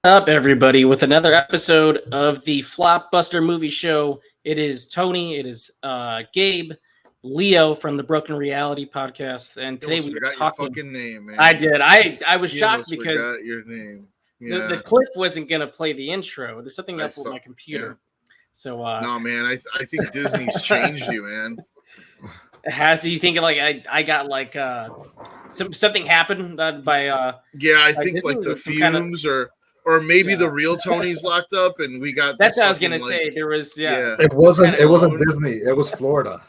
Up, everybody, with another episode of the Flopbuster Movie Show. It is Tony, it is Gabe, Leo from the Broken Reality podcast, and You today almost we are forgot your talking. fucking name, man. I did. I was You shocked almost because forgot your name. the Yeah, clip wasn't gonna play the intro. There's something I up with saw. my computer. So No, man. I think Disney's changed you, man. has you thinking like I got like something happened by Yeah, I by think Disney? like Was the it some kind of fumes or maybe yeah. the real Tony's locked up, and we got That's this what I was fucking gonna say. There was yeah. It wasn't. It wasn't Alone. Disney. It was Florida.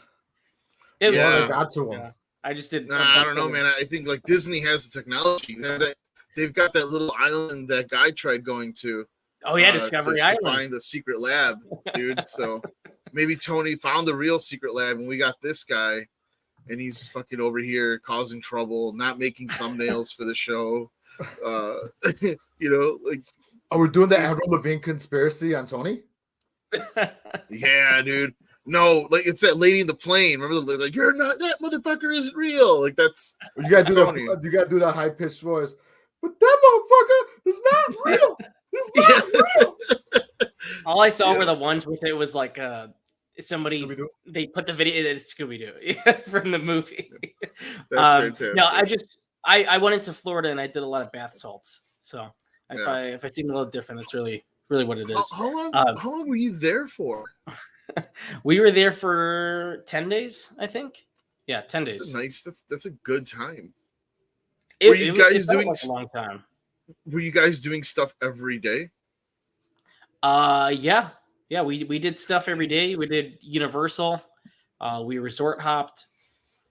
it was Yeah. Florida got to him. yeah. I just did. Nah, I don't know, man. I think like Disney has the technology. They've got that little island that guy tried going to. Oh yeah, Discovery to Island. find the secret lab, dude. So maybe Tony found the real secret lab, and we got this guy, and he's fucking over here causing trouble, not making thumbnails for the show. Like Are we doing the Avril Lavigne conspiracy on Tony? yeah, dude. No, like it's that lady in the plane. Remember, like you're not that motherfucker isn't real. Like that's You gotta do Tony. that. You gotta do that high pitched voice. But that motherfucker is not real. It's not real. All I saw were the ones with it was like somebody Scooby-Doo? they put the video in Scooby Doo from the movie. That's fantastic. No, I went into Florida and I did a lot of bath salts. So if I seem a little different, that's really what it is. How long were you there for? We were there for 10 days, I think. Yeah, 10 days. That's a good time. It felt like a long time. Were you guys doing stuff every day? Yeah. We did stuff every day. We did Universal. We resort hopped.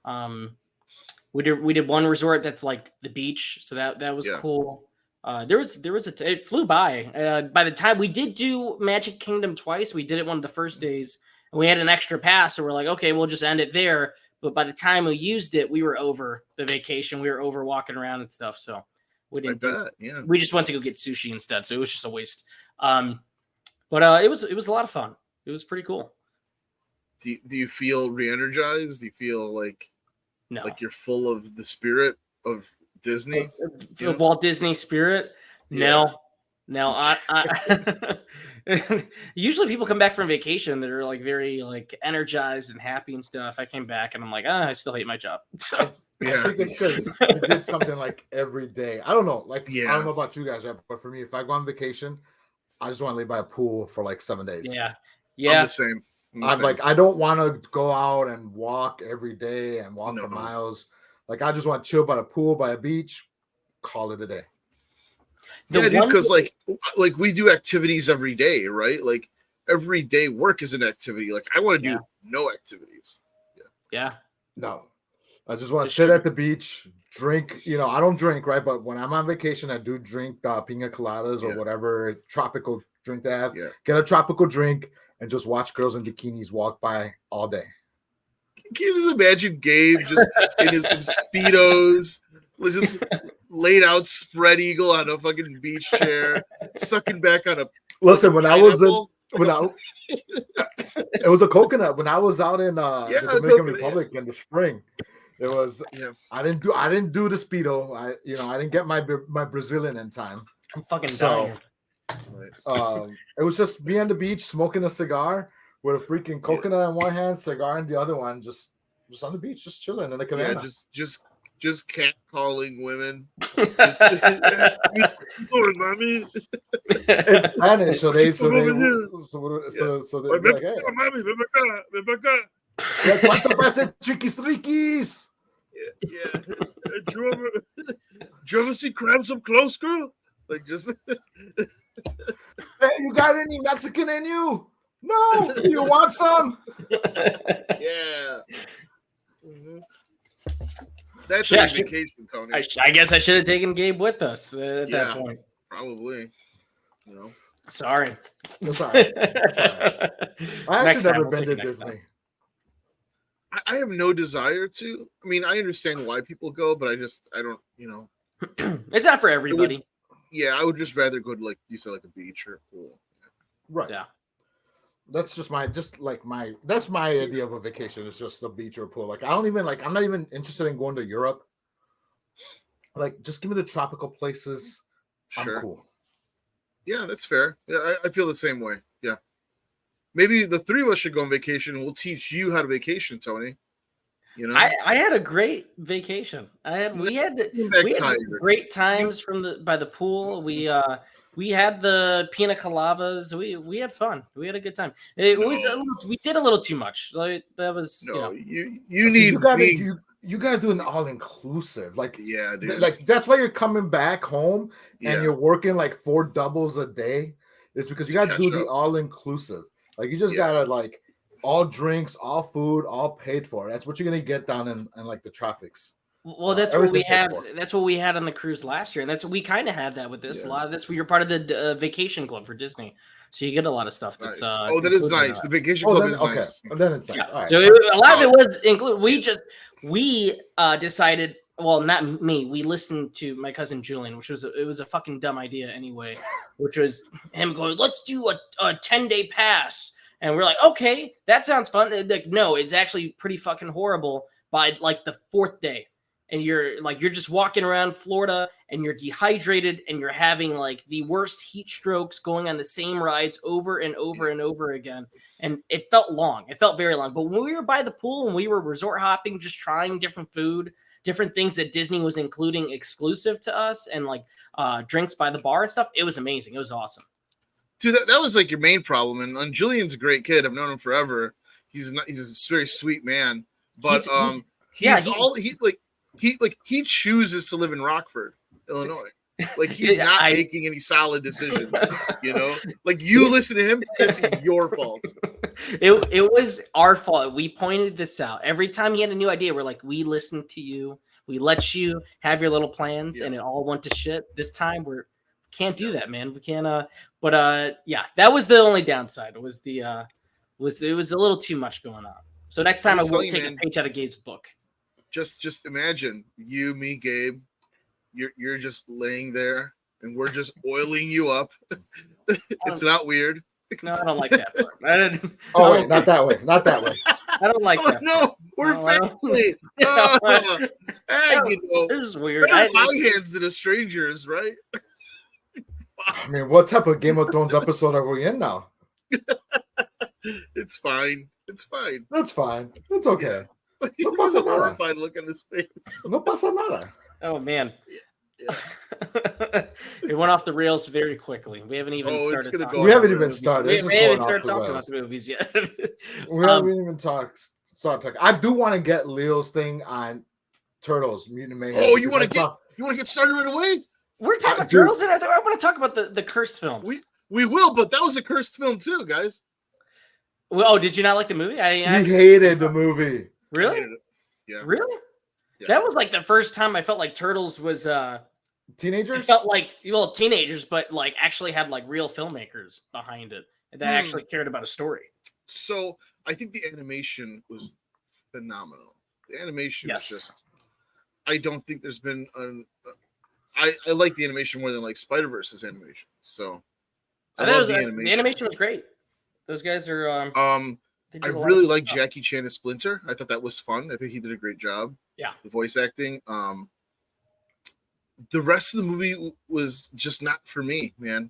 We did one resort that's like the beach, so that was cool. It flew by. By the time we did do Magic Kingdom twice, we did it one of the first days, and we had an extra pass, so we're like, okay, we'll just end it there. But by the time we used it, we were over the vacation. We were over walking around and stuff, so we didn't. We just went to go get sushi instead, so it was just a waste. But it was a lot of fun. It was pretty cool. Do you feel re-energized? Do you feel like you're full of the spirit of Disney? Walt Disney spirit? Yeah. No. I usually people come back from vacation that are like very like energized and happy and stuff. I came back and I'm like, I still hate my job. So I think it's because we did something like every day. I don't know. Like I don't know about you guys, but for me, if I go on vacation, I just want to lay by a pool for like 7 days. Yeah. I'm the same. I don't want to go out and walk every day and walk for miles. Like I just want to chill by the pool, by a beach, call it a day. Yeah, dude, because like we do activities every day, right? Like every day work is an activity. Like I want to do no activities. Yeah. No. I just want to sit at the beach, drink. I don't drink, right? But when I'm on vacation, I do drink pina coladas or whatever tropical drink they have. Yeah. Get a tropical drink and just watch girls in bikinis walk by all day. Can you just imagine Gabe just in some Speedos, just laid out spread eagle on a fucking beach chair, sucking back on a. Listen, when it was a coconut. When I was out in the Dominican Republic in the spring, it was. Yeah. I didn't do the Speedo. I didn't get my Brazilian in time. I'm fucking dying. It was just me on the beach smoking a cigar with a freaking coconut in one hand, cigar in the other one, just on the beach, just chilling in the cabana. Yeah, just catcalling women. It's Spanish, so they're like, hey. ¿Cuánto pasa, chiquis riquis? Yeah. Did you ever see Crabs Up Close, girl? Like just. Hey, you got any Mexican in you? No, you want some? Yeah. Mm-hmm. That's a vacation, Tony. I guess I should have taken Gabe with us at that point. Probably. Sorry. It's all right. I actually never been to Disney. I have no desire to. I mean, I understand why people go, but I don't. It's not for everybody. I would just rather go to, like you said, like a beach or a pool. Right. Yeah. That's just my idea of a vacation. It's just a beach or a pool. Like I'm not even interested in going to Europe. Like just give me the tropical places. Sure. I'm cool. Yeah, that's fair. Yeah, I feel the same way. Yeah. Maybe the three of us should go on vacation and we'll teach you how to vacation, Tony. You know? I had a great vacation. We had great times by the pool. We had the pina coladas. We had fun. We had a good time. We did a little too much. Like that was you gotta do an all inclusive. Like yeah, dude. Like that's why you're coming back home and you're working like 4 doubles a day. It's because you gotta do the all inclusive. Like you just gotta like all drinks, all food, all paid for. That's what you're gonna get down in like the tropics. Well, that's what we had. That's what we had on the cruise last year, and that's what we kind of had that with this. A lot of this, you're part of the vacation club for Disney, so you get a lot of stuff. That's nice. That is nice. The vacation club is nice. And then it's nice. So a lot of it was included. We decided. Well, not me. We listened to my cousin Julian, which was it was a fucking dumb idea anyway. Which was him going, "Let's do a 10-day pass," and we're like, "Okay, that sounds fun." Like, no, it's actually pretty fucking horrible by like the 4th day. And you're just walking around Florida and you're dehydrated and you're having like the worst heat strokes going on the same rides over and over and over again. And it felt long. It felt very long. But when we were by the pool and we were resort hopping, just trying different food, different things that Disney was including exclusive to us and like drinks by the bar and stuff, it was amazing. It was awesome. Dude, that was like your main problem. And Julian's a great kid. I've known him forever. He's a very sweet man. But he chooses to live in Rockford, Illinois. Like he's not making any solid decisions, you know. Like you listen to him, it's your fault. It was our fault. We pointed this out every time he had a new idea. We're like, we listened to you. We let you have your little plans, and it all went to shit. This time we can't do that, man. We can't. But that was the only downside. It was it was a little too much going on. So next time I will take a page out of Gabe's book. Just imagine you, me, Gabe. You're just laying there, and we're just oiling you up. It's not weird. No, I don't like that part. Wait, not that way. Not that way. I don't like that. No, we're family. This is weird. Hog hands to the strangers, right? I mean, what type of Game of Thrones episode are we in now? It's fine. It's fine. That's fine. It's okay. He was a horrified look on his face. No pasa nada. Oh man, it went off the rails very quickly. We haven't even started. We haven't even started. We haven't started talking about the movies yet. We haven't even started talking. I do want to get Leo's thing on Turtles, Mutant Mayhem. Oh, you want to get started right away? We're talking about Turtles, and I want to talk about the cursed films. We will, but that was a cursed film too, guys. Well, did you not like the movie? He hated the movie. Really? Yeah. Really? Yeah. That was like the first time I felt like Turtles was teenagers. I felt like teenagers, but like actually had like real filmmakers behind it that actually cared about a story. So I think the animation was phenomenal. The animation was just. I don't think there's been I like the animation more than like Spider-Verse's animation. So I love the animation. The animation was great. Those guys are I really like Jackie Chan as Splinter. I thought that was fun. I think he did a great job. Yeah. The voice acting. The rest of the movie was just not for me, man.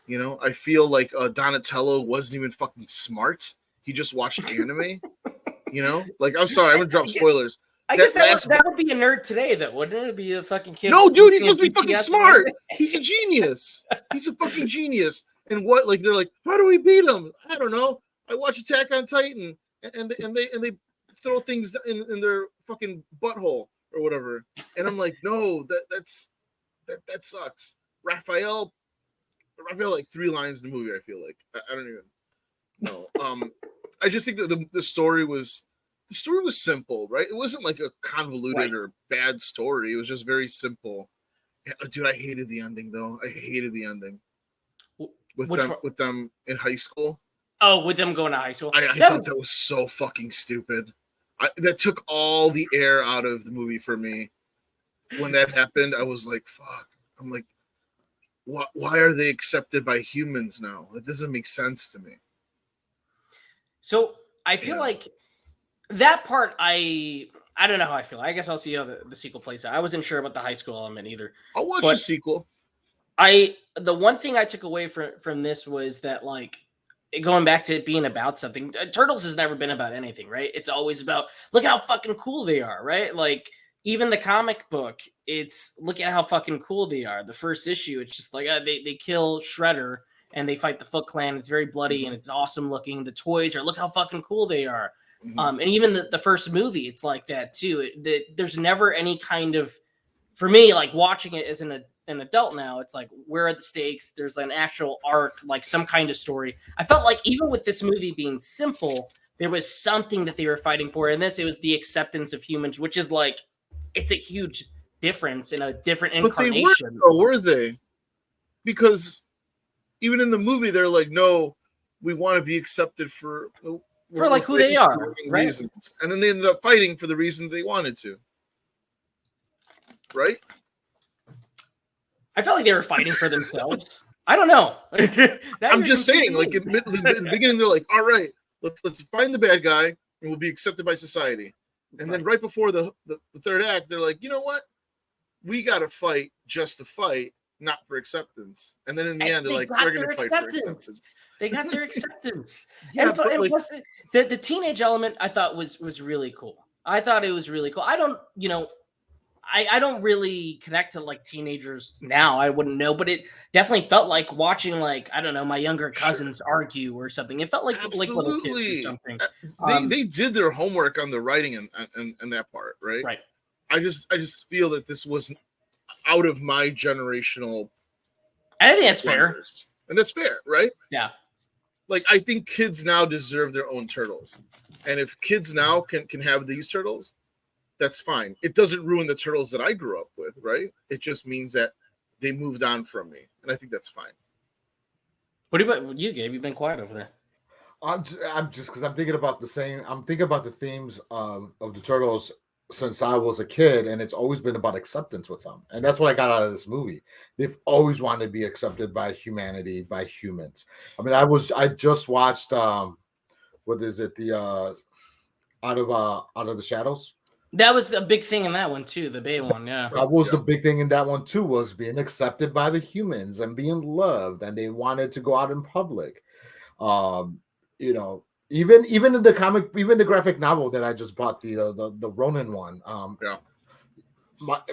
You know, I feel like Donatello wasn't even fucking smart. He just watched anime. You know? Like, I'm sorry, I'm going to drop spoilers. I guess that would be a nerd today, though, wouldn't it? It'd be a fucking kid. No, dude, he's supposed to be fucking smart. He's a genius. He's a fucking genius. And what? Like, they're like, how do we beat him? I don't know. I watch Attack on Titan, and they throw things in their fucking butthole or whatever. And I'm like, no, that sucks. Raphael like 3 lines in the movie. I feel like I don't even know. I just think that the story was simple, right? It wasn't like a convoluted or bad story. It was just very simple. Dude, I hated the ending though. I hated the ending with them in high school. Oh, with them going to high school. I thought that was so fucking stupid. That took all the air out of the movie for me. When that happened, I was like, fuck. I'm like, why are they accepted by humans now? That doesn't make sense to me. So I feel like that part, I don't know how I feel. I guess I'll see how the sequel plays out. I wasn't sure about the high school element either. I'll watch the sequel. The one thing I took away from this was that, like, going back to it being about something, Turtles has never been about anything, right? It's always about, look how fucking cool they are, right? Like, even the comic book, it's look at how fucking cool they are. The first issue, it's just like they kill Shredder and they fight the Foot Clan. It's very bloody and it's awesome looking. The toys are, look how fucking cool they are. And even the first movie, it's like that too. There's never any kind of, for me, like watching it as an adult now, it's like, where are the stakes? There's an actual arc, like some kind of story. I felt like even with this movie being simple, there was something that they were fighting for. In this, it was the acceptance of humans, which is like, it's a huge difference in a different incarnation. But were they? Because even in the movie, they're like, no, we want to be accepted for like who they are, right? Reasons. And then they ended up fighting for the reason they wanted to. Right? I felt like they were fighting for themselves. I don't know. I'm just saying, like in the beginning, they're like, all right, let's find the bad guy and we'll be accepted by society. And then right before the third act, they're like, you know what? We got to fight just to fight, not for acceptance. And then in the end, they're like, we're going to fight for acceptance. They got their acceptance. Yeah, and like, plus, the teenage element I thought was really cool. I thought it was really cool. I don't, I don't really connect to like teenagers now. I wouldn't know, but it definitely felt like watching, like, I don't know, my younger cousins argue or something. It felt like little kids or something. They did their homework on the writing and that part, right? Right. I just feel that this wasn't out of my generational. I think that's fair, and that's fair, right? Yeah. Like, I think kids now deserve their own turtles, and if kids now can have these turtles, that's fine. It doesn't ruin the turtles that I grew up with, right? It just means that they moved on from me, and I think that's fine. What about you, Gabe? You've been quiet over there. I'm just because I'm thinking about the same. I'm thinking about the themes of the turtles since I was a kid, and it's always been about acceptance with them, and that's what I got out of this movie. They've always wanted to be accepted by humanity, by humans. I mean, I just watched what is it, the out of the shadows. That was a big thing in that one too, the Bay one. Yeah, that was the big thing in that one too, was being accepted by the humans and being loved, and they wanted to go out in public. Even in the comic, even the graphic novel that I just bought, the Ronin one.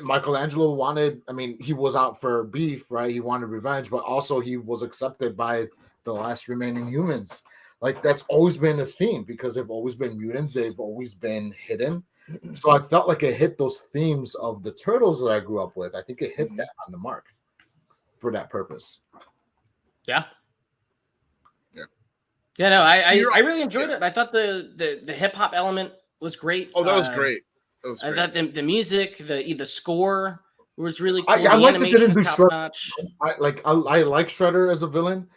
Michelangelo wanted. I mean, he was out for beef, right? He wanted revenge, but also he was accepted by the last remaining humans. Like, that's always been a theme because they've always been mutants. They've always been hidden. So I felt like it hit those themes of the turtles that I grew up with. I think it hit that on the mark for that purpose. Yeah. No, I really enjoyed it. I thought the hip hop element was great. Oh, that was great. I thought the music, the score was really cool. I like that they didn't do Shredder. I like Shredder as a villain.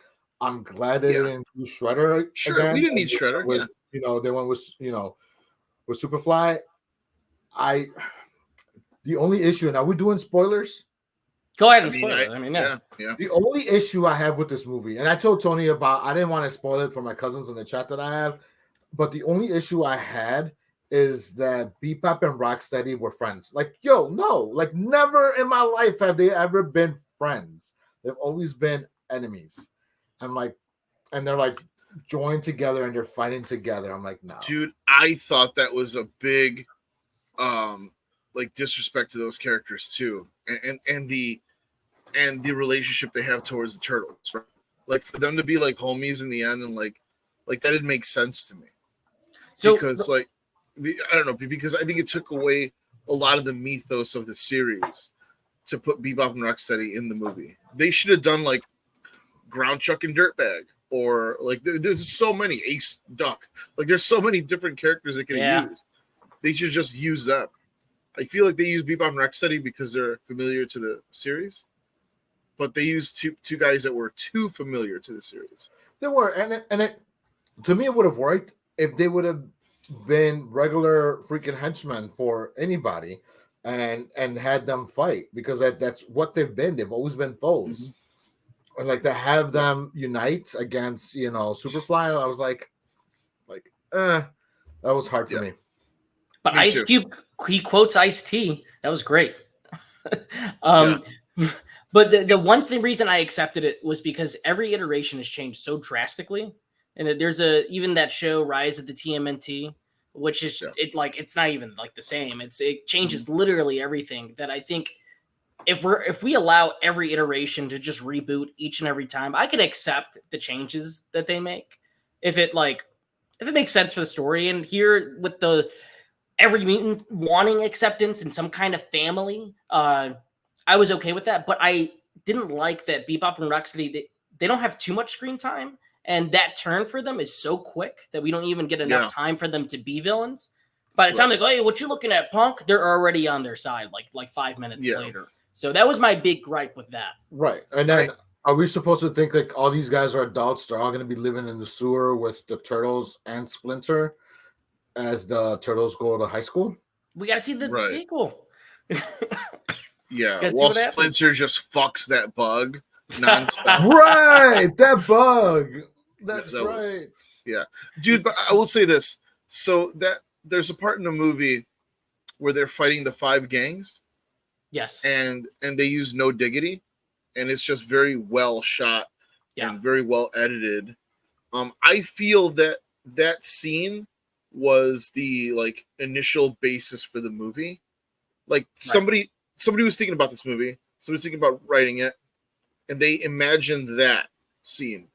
I'm glad they didn't do Shredder. Sure, again. We didn't need Shredder. They went with with Superfly. The only issue, and are we doing spoilers? Go ahead and spoil it. I mean, yeah. The only issue I have with this movie, and I told Tony I didn't want to spoil it for my cousins in the chat that I have, but the only issue I had is that Bebop and Rocksteady were friends. Like, no, like never in my life have they ever been friends. They've always been enemies. And they're like joined together and they're fighting together. I'm like, no. Dude, I thought that was a big disrespect to those characters too. And the relationship they have towards the turtles, right? Like, for them to be like homies in the end, and like that didn't make sense to me. So, because I don't know, because I think it took away a lot of the mythos of the series to put Bebop and Rocksteady in the movie. They should have done like Ground Chuck and Dirtbag, or like there's so many Ace Duck. Like, there's so many different characters they could have used. They should just use them. I feel like they use Bebop and Rocksteady because they're familiar to the series, but they used two guys that were too familiar to the series. They were, and it to me it would have worked if they would have been regular freaking henchmen for anybody, and had them fight, because that's what they've been. They've always been foes. And like to have them unite against Superfly, I was like that was hard for me. But Ice Cube, he quotes Ice-T. That was great. But But the one reason I accepted it was because every iteration has changed so drastically, and there's even that show Rise of the TMNT, which is it's not even like the same. It changes literally everything. That I think if we allow every iteration to just reboot each and every time, I can accept the changes that they make if it makes sense for the story. And here with every mutant wanting acceptance in some kind of family, I was okay with that, but I didn't like that Bebop and Rocksteady, they don't have too much screen time, and that turn for them is so quick that we don't even get enough time for them to be villains. By the time they go, hey, what you looking at, punk? They're already on their side, like 5 minutes later. So that was my big gripe with that. Right. And then are we supposed to think like all these guys are adults? They're all going to be living in the sewer with the Turtles and Splinter as the Turtles go to high school? We got to see the sequel. Yeah, while Splinter just fucks that bug nonstop. Right, that bug. That's right. Dude, but I will say this. So that there's a part in the movie where they're fighting the 5 gangs. Yes. And they use no diggity, and it's just very well shot and very well edited. I feel that scene was the initial basis for the movie. Like somebody was thinking about this movie, somebody was thinking about writing it, and they imagined that scene,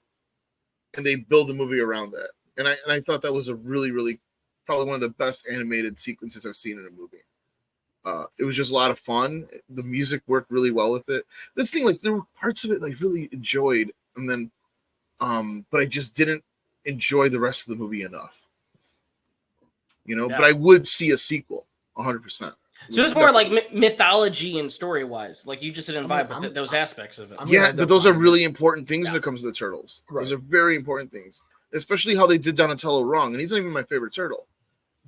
and they build a movie around that. And I thought that was a really, really probably one of the best animated sequences I've seen in a movie. It was just a lot of fun. The music worked really well with it. This thing, there were parts of it really enjoyed, and then, but I just didn't enjoy the rest of the movie enough. But I would see a sequel, 100%. So it's more like mythology and story wise, like you just didn't vibe with those aspects of it. But those are really important things when it comes to the Turtles. Right. Those are very important things, especially how they did Donatello wrong. And he's not even my favorite turtle,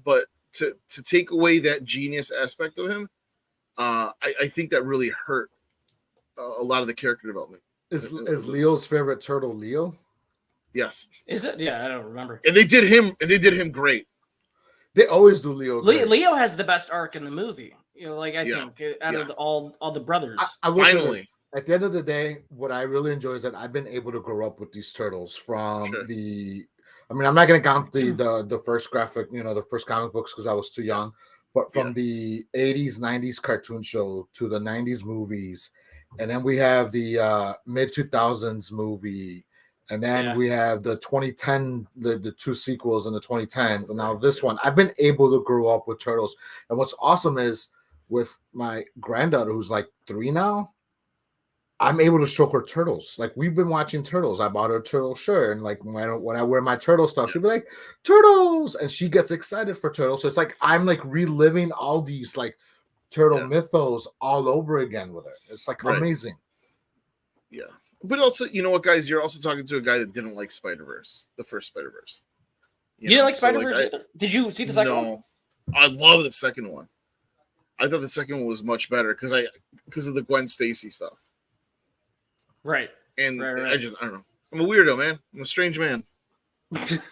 but to take away that genius aspect of him, I think that really hurt a lot of the character development. Is Leo's favorite turtle Leo? Yes. Is it? Yeah, I don't remember. And they did him great. They always do Leo. Leo has the best arc in the movie. I think out of all the brothers. I finally, at the end of the day, what I really enjoy is that I've been able to grow up with these turtles from the. I mean, I'm not going to count the first graphic, the first comic books because I was too young. But from the 80s, 90s cartoon show to the 90s movies, and then we have the mid 2000s movie. And then we have the 2010, the 2 sequels in the 2010s. And now this one, I've been able to grow up with turtles. And what's awesome is with my granddaughter, who's 3 now, I'm able to show her turtles. We've been watching turtles. I bought her a turtle shirt. And when I wear my turtle stuff, she'll be like, turtles. And she gets excited for turtles. So it's I'm reliving all these turtle mythos all over again with her. It's amazing. Yeah. But also, you know what, guys? You're also talking to a guy that didn't like Spider-Verse, the first Spider-Verse. You didn't like Spider-Verse either? Did you see the second one? No, I love the second one. I thought the second one was much better because of the Gwen Stacy stuff. Right. And right. I don't know. I'm a weirdo, man. I'm a strange man.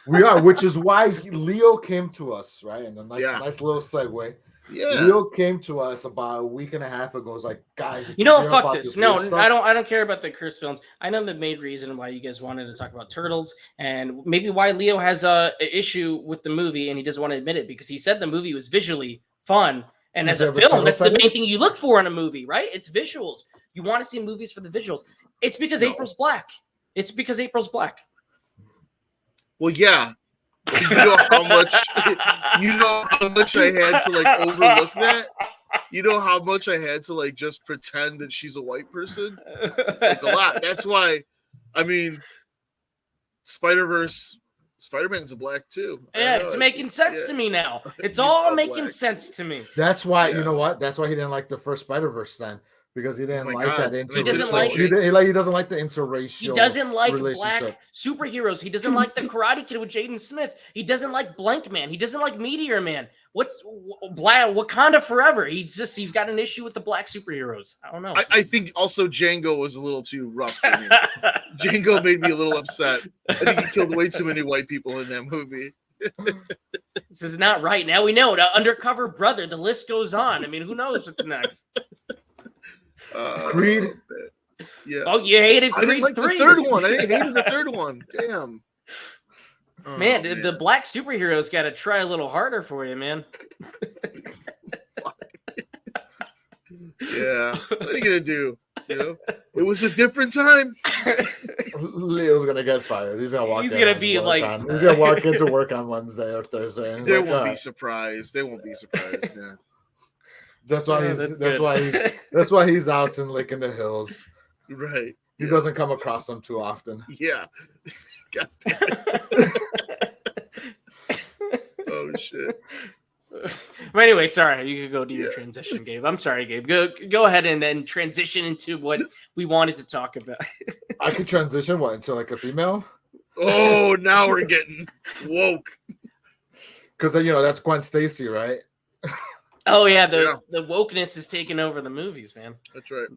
We are, which is why Leo came to us, right? And a nice little segue. Yeah. Leo came to us about a week and a half ago. It's guys, fuck this. No, I don't care about the Chris films. I know the main reason why you guys wanted to talk about Turtles and maybe why Leo has a issue with the movie and he doesn't want to admit it because he said the movie was visually fun. And as a film, that's the main thing you look for in a movie, right? It's visuals. You want to see movies for the visuals. It's because April's black. It's because April's black. Well, yeah. You know how much I had to overlook that? You know how much I had to just pretend that she's a white person? A lot. That's why, Spider-Man's a black too. Yeah, it's making sense to me now. It's all making sense to me. That's why, you know what? That's why he didn't like the first Spider-Verse then. Because he didn't like that interracial. He doesn't like he doesn't like the interracial. He doesn't like black superheroes. He doesn't like the Karate Kid with Jaden Smith. He doesn't like Blank Man. He doesn't like Meteor Man. What's black Wakanda Forever? He's got an issue with the black superheroes. I don't know. I think also Django was a little too rough for me. Django made me a little upset. I think he killed way too many white people in that movie. This is not right. Now we know. Undercover Brother. The list goes on. Who knows what's next? Creed Yeah. Oh, you hated Creed I didn't like 3. the third one. I didn't hate the third one. Damn. Oh, man, the black superheroes got to try a little harder for you, man. Yeah. What are you gonna do? You know, it was a different time. Leo's gonna get fired. He's gonna walk. He's gonna be like, he's gonna walk into work on Wednesday or Thursday. They won't be surprised. They won't be surprised. Yeah. That's why he's out and like in the hills. Right. He doesn't come across them too often. Yeah. God damn it. Oh shit. But anyway, sorry, you could go to your transition, Gabe. I'm sorry, Gabe. Go ahead and then transition into what we wanted to talk about. I could transition into like a female. Oh, now we're getting woke. Because that's Gwen Stacy, right? Oh yeah, the wokeness is taking over the movies, man. That's right.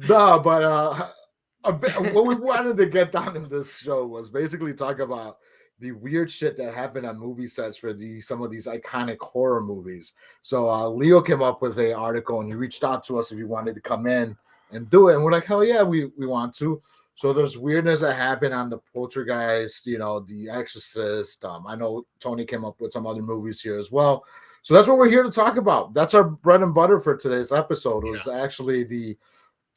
No, but what we wanted to get down in this show was basically talk about the weird shit that happened on movie sets for some of these iconic horror movies. So Leo came up with an article and he reached out to us if he wanted to come in and do it. And we're like, hell yeah, we want to. So there's weirdness that happened on the Poltergeist, the Exorcist. I know Tony came up with some other movies here as well. So that's what we're here to talk about. That's our bread and butter for today's episode. It was actually the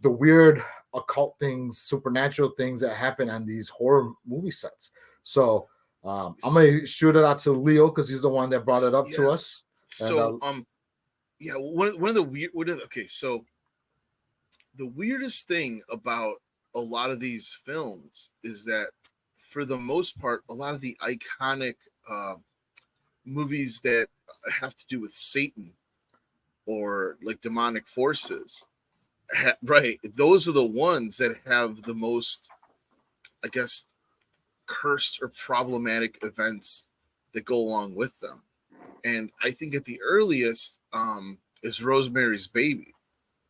weird occult things, supernatural things that happen on these horror movie sets. So I'm gonna shoot it out to Leo because he's the one that brought it up to us. So one of the weird. So the weirdest thing about a lot of these films is that, for the most part, a lot of the iconic movies that have to do with Satan or like demonic forces, right? Those are the ones that have the most, I guess, cursed or problematic events that go along with them. And I think at the earliest is Rosemary's Baby.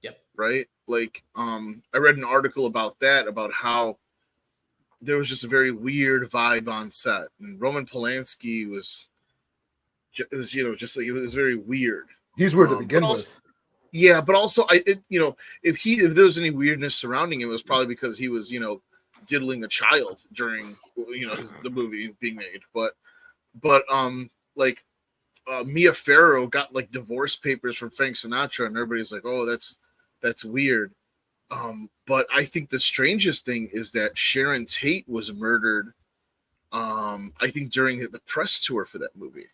Yep. Right? Like I read an article about that, about how there was just a very weird vibe on set, and Roman Polanski was very weird. He's weird to begin with. Yeah, but also if there was any weirdness surrounding him, it was probably because he was diddling a child during the movie being made. But Mia Farrow got like divorce papers from Frank Sinatra, and everybody's like, oh, that's weird. But I think the strangest thing is that Sharon Tate was murdered. I think during the press tour for that movie.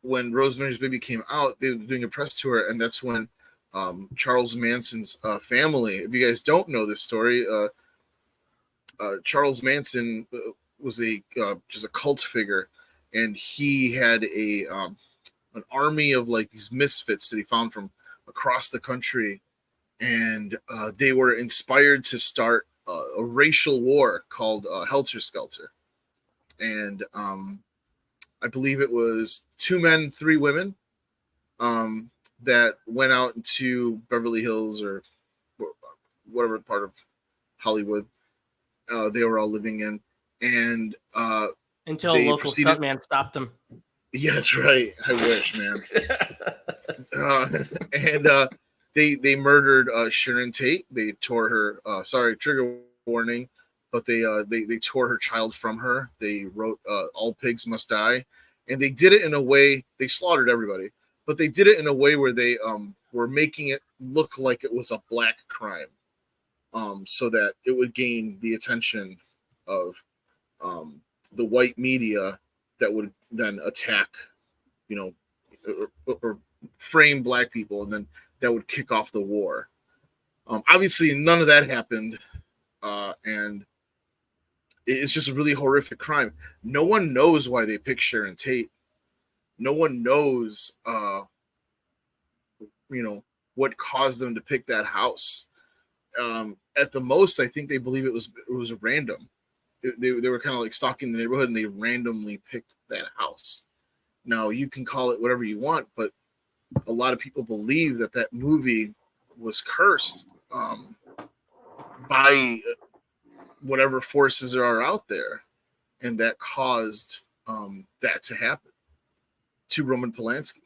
When Rosemary's Baby came out, they were doing a press tour, and that's when Charles Manson's family. If you guys don't know this story, Charles Manson was just a cult figure, and he had an army of like these misfits that he found from across the country, and they were inspired to start a racial war called Helter Skelter, and I believe it was 2 men, 3 women that went out into Beverly Hills or whatever part of Hollywood they were all living in, and until a local stuntman stopped them. Yeah, that's right. I wish, man. They murdered Sharon Tate. They tore her. Trigger warning. But they tore her child from her. They wrote "All pigs must die," and they did it in a way. They slaughtered everybody, but they did it in a way where they were making it look like it was a black crime, so that it would gain the attention of the white media that would then attack, or frame black people, and then that would kick off the war. Obviously, none of that happened, and it's just a really horrific crime. No one knows why they picked Sharon Tate. No one knows, what caused them to pick that house. At the most, I think they believe it was random. They were kind of like stalking the neighborhood, and they randomly picked that house. Now, you can call it whatever you want, but a lot of people believe that movie was cursed by whatever forces there are out there, and that caused that to happen to Roman Polanski.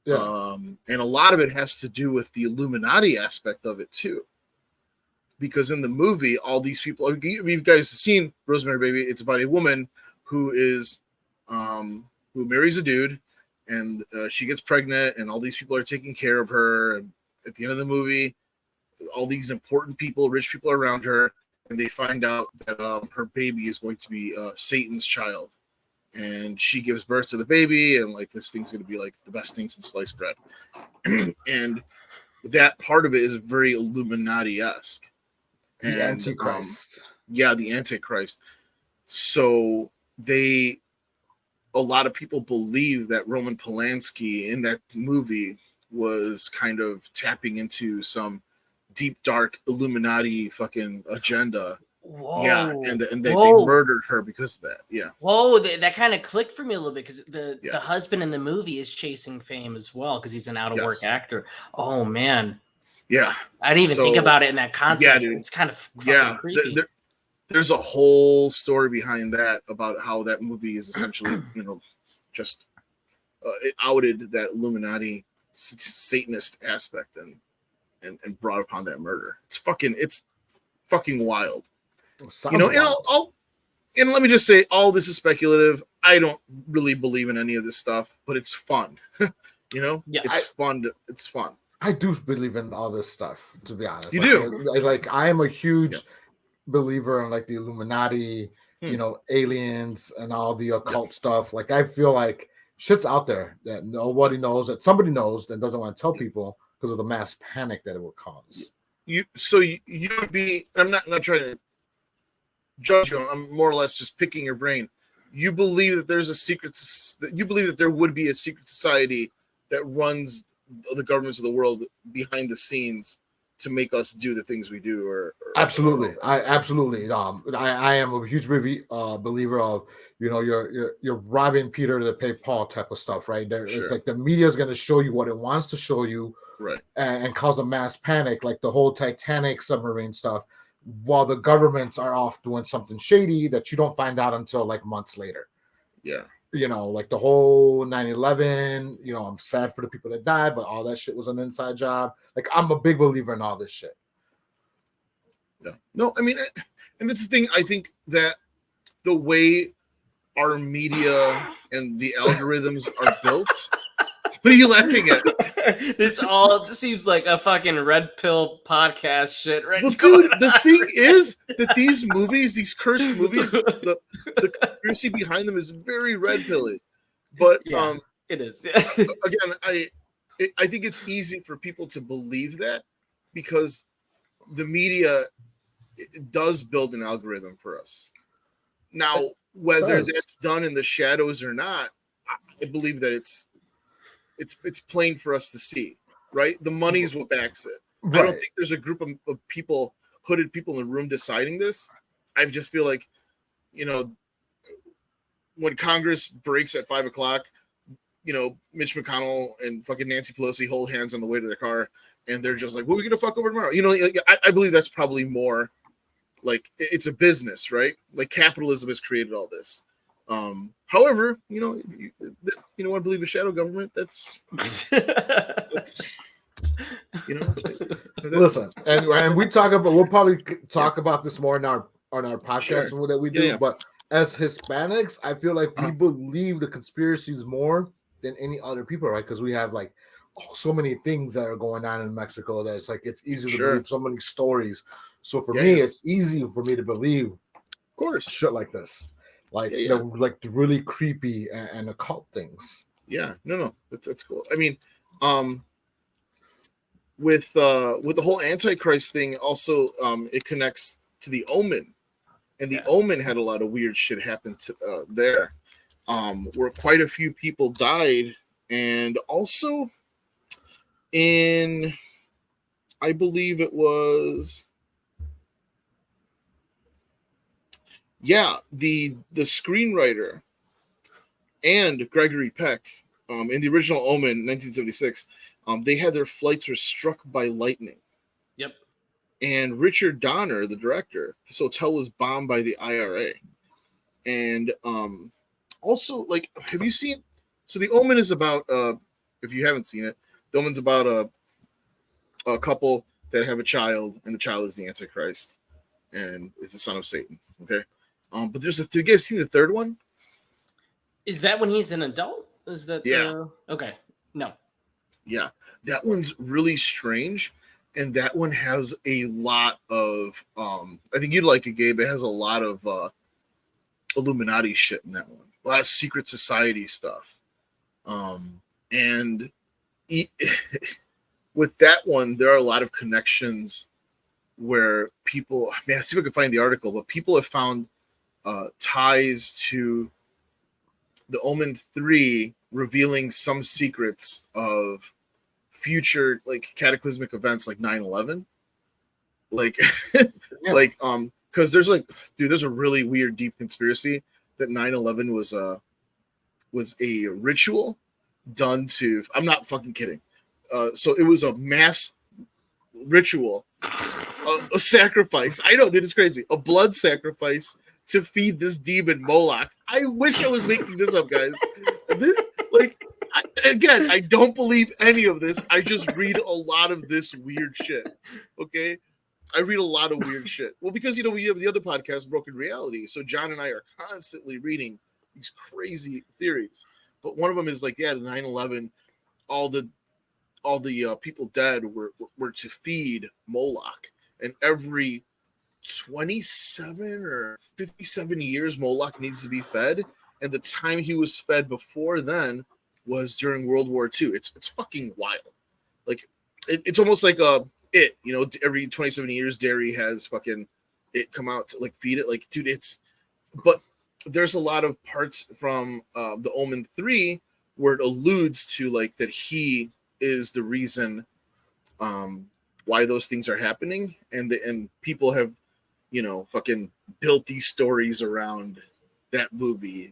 And a lot of it has to do with the Illuminati aspect of it too. Because in the movie, all these people, you guys have seen Rosemary Baby. It's about a woman who is, who marries a dude, and she gets pregnant, and all these people are taking care of her. And at the end of the movie, all these important people, rich people are around her, and they find out that her baby is going to be Satan's child. And she gives birth to the baby, and like this thing's going to be like the best thing since sliced bread. And that part of it is very Illuminati-esque. The Antichrist. The Antichrist. So a lot of people believe that Roman Polanski in that movie was kind of tapping into some deep, dark Illuminati fucking agenda. Whoa. Yeah, and they murdered her because of that. Yeah. Whoa, that kind of clicked for me a little bit because the husband in the movie is chasing fame as well because he's an out-of-work actor. Oh, man. Yeah. I didn't even think about it in that context. Yeah, dude. It's kind of fucking creepy. There's a whole story behind that about how that movie is essentially, just it outed that Illuminati Satanist aspect and brought upon that murder. It's fucking wild. And let me just say, all this is speculative. I don't really believe in any of this stuff, but it's fun. Fun. It's fun. I do believe in all this stuff, to be honest. You do? I am a huge believer in like the Illuminati, aliens and all the occult stuff. Like I feel like shit's out there that nobody knows, that somebody knows, that doesn't want to tell people because of the mass panic that it would cause. You'd be. I'm not trying to judge you. I'm more or less just picking your brain. You believe that there's a secret. You believe that there would be a secret society that runs the governments of the world behind the scenes to make us do the things we do. Or absolutely, I am a huge believer of you're robbing Peter to pay Paul type of stuff, right? It's like the media is going to show you what it wants to show you. Right. And cause a mass panic, like the whole Titanic submarine stuff, while the governments are off doing something shady that you don't find out until like months later. Yeah. Like the whole 9/11, I'm sad for the people that died, but all that shit was an inside job. Like I'm a big believer in all this shit. Yeah. No, I mean, and that's the thing. I think that the way our media and the algorithms are built. What are you laughing at? This seems like a fucking red pill podcast shit, right? Well, dude, the thing is that these movies, these cursed movies, the conspiracy behind them is very red pilly. But it is. Again, I think it's easy for people to believe that because the media does build an algorithm for us. Now, whether that's done in the shadows or not, I believe that it's plain for us to see, right? The money's what backs it. Right. I don't think there's a group of people, hooded people in the room deciding this. I just feel like, when Congress breaks at 5:00, Mitch McConnell and fucking Nancy Pelosi hold hands on the way to their car, and they're just like, "What are we gonna fuck over tomorrow?" I believe that's probably more like it's a business, right? Like capitalism has created all this. However, you want to believe a shadow government, that's listen, and we talk about, we'll probably talk about this more on our podcast that we do. Yeah. But as Hispanics, I feel like we believe the conspiracies more than any other people, right? Because we have like so many things that are going on in Mexico that it's like it's easy to believe so many stories. So for me, it's easy for me to believe, of course, shit like this. Like the really creepy and occult things. Yeah, no, that's cool. I mean, with the whole Antichrist thing, also it connects to the Omen, and the Omen had a lot of weird shit happen to there, where quite a few people died, and also in, I believe it was. Yeah, the screenwriter and Gregory Peck in the original Omen, 1976, they had their flights were struck by lightning. Yep. And Richard Donner, the director, his hotel was bombed by the IRA. And also, like, have you seen? So the Omen is about a if you haven't seen it. The Omen's about a couple that have a child, and the child is the Antichrist, and is the son of Satan. Okay, but there's you guys seen the third one? Is that when he's an adult? Is that okay? No. Yeah, that one's really strange, and that one has a lot of I think you'd like it, Gabe. It has a lot of Illuminati shit in that one, a lot of secret society stuff, and with that one, there are a lot of connections where people. Man, let's see if I can find the article, but people have found ties to the Omen 3, revealing some secrets of future like cataclysmic events like 9/11. Like like because there's there's a really weird deep conspiracy that 9/11 was a ritual done to, I'm not fucking kidding. So it was a mass ritual, a sacrifice. I know, dude, it's crazy. A blood sacrifice to feed this demon Moloch. I wish I was making this up, guys. I don't believe any of this. I just read a lot of this weird shit. Okay? I read a lot of weird shit. Well, because, we have the other podcast, Broken Reality. So John and I are constantly reading these crazy theories. But one of them is the 9/11, all the people dead were to feed Moloch. And every 27 or 57 years, Moloch needs to be fed. And the time he was fed before then was during World War II. It's fucking wild. It's almost like every 27 years, Derry has fucking it come out to feed it. Dude, but there's a lot of parts from the Omen 3 where it alludes to that he is the reason why those things are happening, and people have fucking built these stories around that movie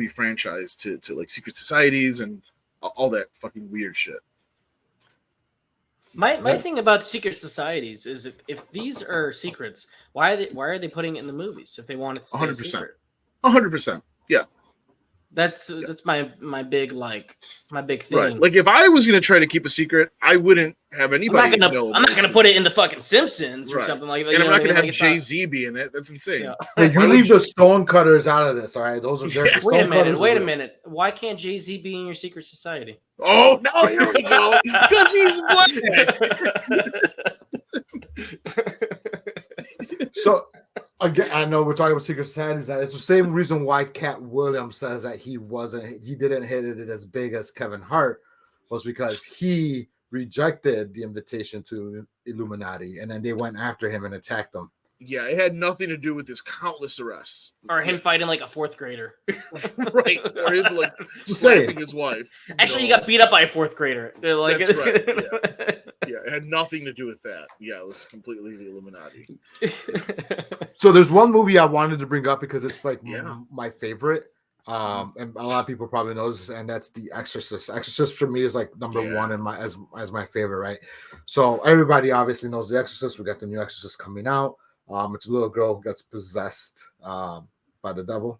franchise to secret societies and all that fucking weird shit. My thing about secret societies is if these are secrets, why are they putting it in the movies if they want it to stay 100%. Secret? 100%. Yeah. That's my big my big thing. Right. If I was gonna try to keep a secret, I wouldn't have anybody know. I'm not gonna put it in the fucking Simpsons or something like that. And I'm not gonna have Jay-Z be in it. That's insane. Yeah. Hey, you leave the stonecutters out of this, all right? Those are Wait a minute. Why can't Jay-Z be in your secret society? Oh no, here we go. Because he's black. So again, I know we're talking about secret societies. It's the same reason why Cat Williams says that he didn't hit it as big as Kevin Hart, was because he rejected the invitation to Illuminati, and then they went after him and attacked him. Yeah, it had nothing to do with his countless arrests. Or him fighting a fourth grader. Right. Or him slapping his wife. Actually, he got beat up by a fourth grader. That's right. Yeah, it had nothing to do with that. Yeah, it was completely the Illuminati. So there's one movie I wanted to bring up because it's my favorite. And a lot of people probably know this, and that's The Exorcist. Exorcist for me is number one in as my favorite, right? So everybody obviously knows The Exorcist. We got the new Exorcist coming out. It's a little girl who gets possessed by the devil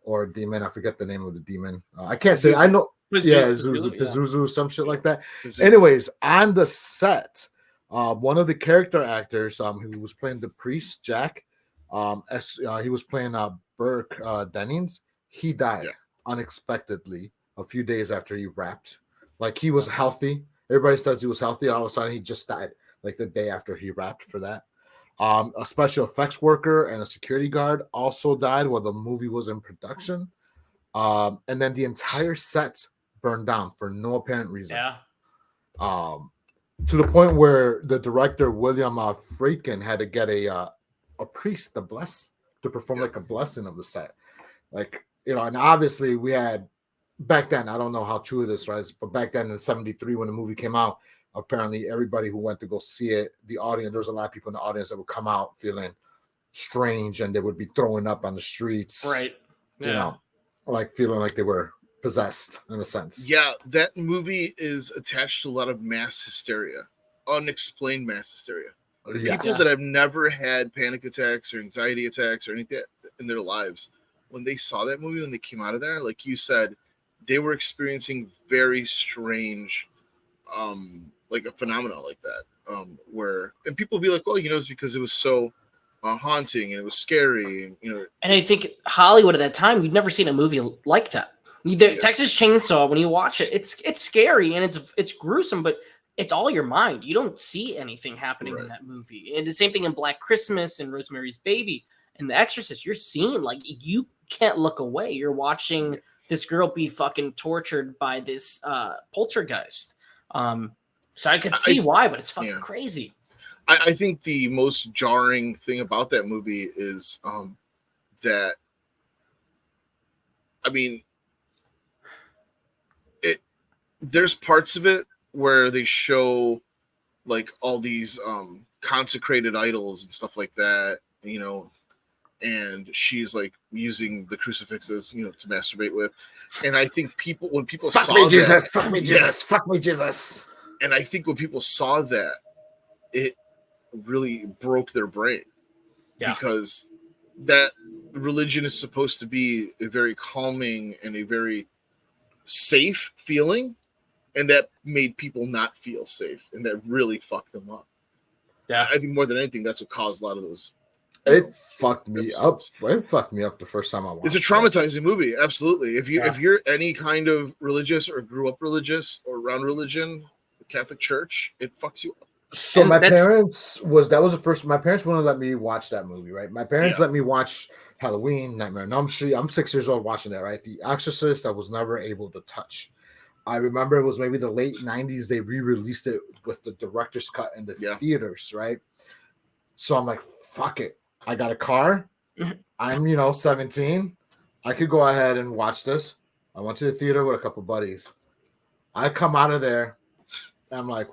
or demon. I forget the name of the demon. I can't say. I know. Pazuzu, some shit like that. Anyways, on the set, one of the character actors, who was playing the priest, Jack, he was playing Burke Dennings. He died unexpectedly a few days after he rapped. He was healthy. Everybody says he was healthy. All of a sudden, he just died the day after he rapped for that. A special effects worker and a security guard also died while the movie was in production. And then the entire set burned down for no apparent reason. Yeah. To the point where the director William Friedkin had to get a priest to perform a blessing of the set. And obviously we had back then, I don't know how true this was, but back then in 73 when the movie came out, apparently everybody who went to go see it, the audience, there was a lot of people in the audience that would come out feeling strange and they would be throwing up on the streets. Right. Yeah. Feeling like they were possessed in a sense. Yeah, that movie is attached to a lot of mass hysteria, unexplained mass hysteria. People that have never had panic attacks or anxiety attacks or anything in their lives, when they saw that movie, when they came out of there, like you said, they were experiencing very strange, like a phenomenon like that, where and people be like, "Oh, it's because it was so haunting and it was scary," and And I think Hollywood at that time, we'd never seen a movie like that. Texas Chainsaw, when you watch it, it's scary and it's gruesome, but it's all your mind. You don't see anything happening in that movie. And the same thing in Black Christmas and Rosemary's Baby and The Exorcist. You're seeing, like, you can't look away. You're watching this girl be fucking tortured by this poltergeist. So I could see why, but it's fucking crazy. I think the most jarring thing about that movie is that, I mean, there's parts of it where they show like all these consecrated idols and stuff like that, and she's like using the crucifixes, to masturbate with. And I think when people saw me, Jesus, that, fuck me, Jesus, fuck me, Jesus. And I think when people saw that, it really broke their brain, because that religion is supposed to be a very calming and a very safe feeling, and that made people not feel safe, and that really fucked them up. Yeah, I think more than anything, that's what caused a lot of those. It fucked me up. It fucked me up the first time I watched it. It's a traumatizing movie, absolutely. If you're any kind of religious or grew up religious or around religion, the Catholic Church, it fucks you up. So and my parents was the first. My parents wouldn't let me watch that movie, right? My parents let me watch Halloween, Nightmare on Elm Street. I'm 6 years old watching that, right? The Exorcist, I was never able to touch. I remember it was maybe the late 90s. They re-released it with the director's cut in the theaters, right? So I'm like, fuck it. I got a car. I'm 17. I could go ahead and watch this. I went to the theater with a couple buddies. I come out of there, and I'm like,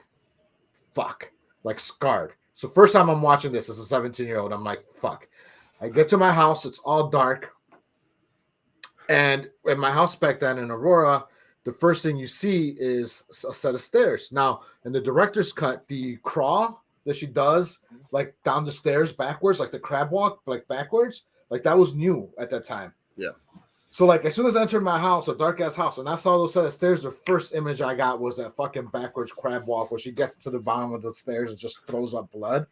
fuck, like scarred. So first time I'm watching this as a 17-year-old, I'm like, fuck. I get to my house, it's all dark. And in my house back then in Aurora, the first thing you see is a set of stairs. Now, in the director's cut, the crawl that she does, like down the stairs backwards, like the crab walk, like backwards, like that was new at that time. Yeah. So like as soon as I entered my house, a dark ass house, and I saw those set of stairs, the first image I got was that fucking backwards crab walk where she gets to the bottom of the stairs and just throws up blood.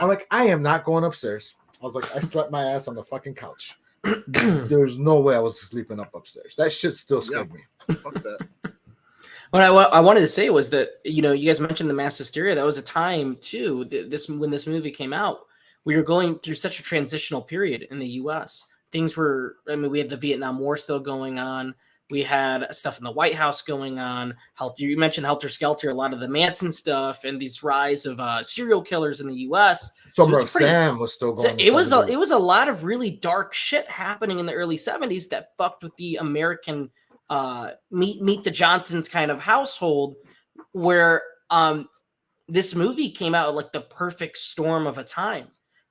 I'm like, I am not going upstairs. I was like, I slept my ass on the fucking couch. There's no way I was sleeping upstairs. That shit still scared me. Fuck that. What I wanted to say was that, you guys mentioned the mass hysteria. That was a time too. When this movie came out, we were going through such a transitional period in the U.S. Things were, we had the Vietnam War still going on. We had stuff in the White House going on. You mentioned Helter Skelter, a lot of the Manson stuff, and these rise of serial killers in the U.S. Summer of Sam was still going. It was a lot of really dark shit happening in the early 70s that fucked with the American meet the Johnsons kind of household, where this movie came out like the perfect storm of a time,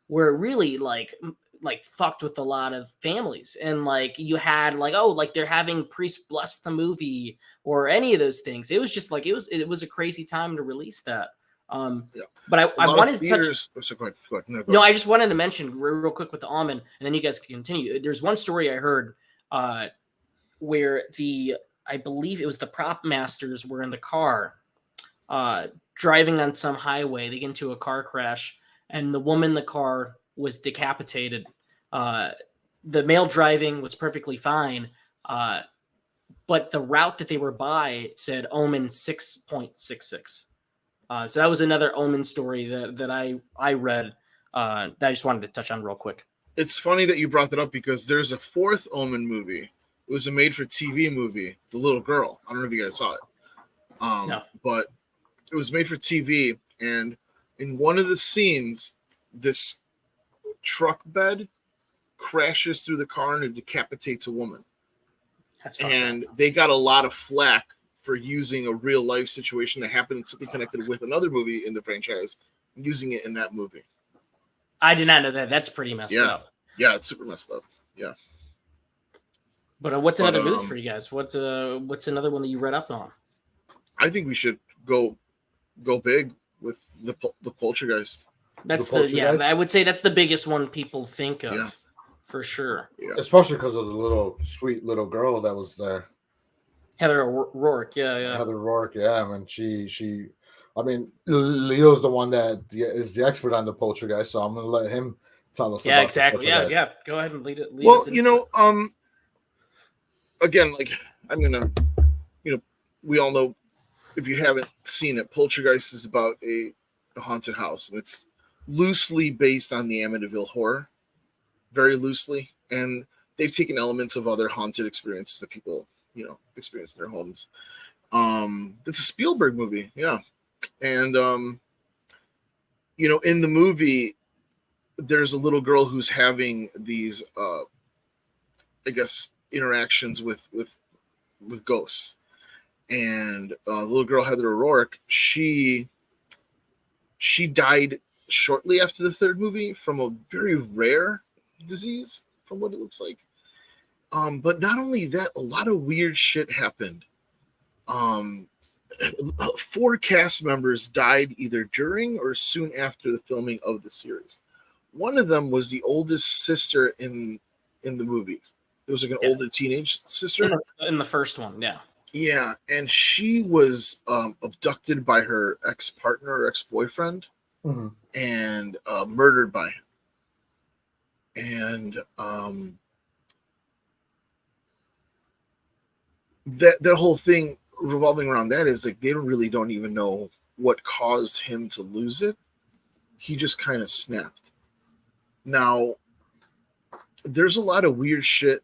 where it really like fucked with a lot of families, and like you had like they're having priests bless the movie or any of those things. It was just like it was a crazy time to release that. But I wanted to touch. Go ahead. No, I just wanted to mention real quick with the almond, and then you guys can continue. There's one story I heard where I believe it was the prop masters were in the car driving on some highway. They get into a car crash, and the woman in the car was decapitated. The male driving was perfectly fine, but the route that they were by said Omen 6.66. So that was another Omen story that I read that I just wanted to touch on real quick. It's funny that you brought that up because there's a fourth Omen movie. It was a made-for-TV movie, The Little Girl. I don't know if you guys saw it. No. But it was made for TV, and in one of the scenes, this truck bed crashes through the car and it decapitates a woman. And they got a lot of flack for using a real life situation that happened to be connected with another movie in the franchise, using it in that movie. I did not know that. That's pretty messed up. Yeah, it's super messed up. Yeah. But what's another movie for you guys? What's another one that you read up on? I think we should go big with Poltergeist. That's I would say that's the biggest one people think of, for sure. Yeah. Especially because of the sweet little girl that was there. Heather O'Rourke, yeah. Heather O'Rourke, yeah. I mean, she. I mean, Leo's the one that is the expert on the poltergeist, so I'm gonna let him tell us about exactly. the poltergeist. Yeah. Go ahead and lead it. Well, again, like I'm gonna, we all know, if you haven't seen it, Poltergeist is about a haunted house, and it's loosely based on the Amityville horror, very loosely, and they've taken elements of other haunted experiences that people, experience in their homes. It's a Spielberg movie, yeah, and in the movie, there's a little girl who's having these, I guess, interactions with ghosts. And the little girl, Heather O'Rourke, she died shortly after the third movie from a very rare disease, from what it looks like. But not only that, a lot of weird shit happened. 4 cast members died either during or soon after the filming of the series. One of them was the oldest sister in the movies. It was like an older teenage sister in the first one, yeah. Yeah, and she was abducted by her ex-partner or ex-boyfriend, and murdered by him. And that whole thing revolving around that is like they don't even know what caused him to lose it. He just kind of snapped. Now, there's a lot of weird shit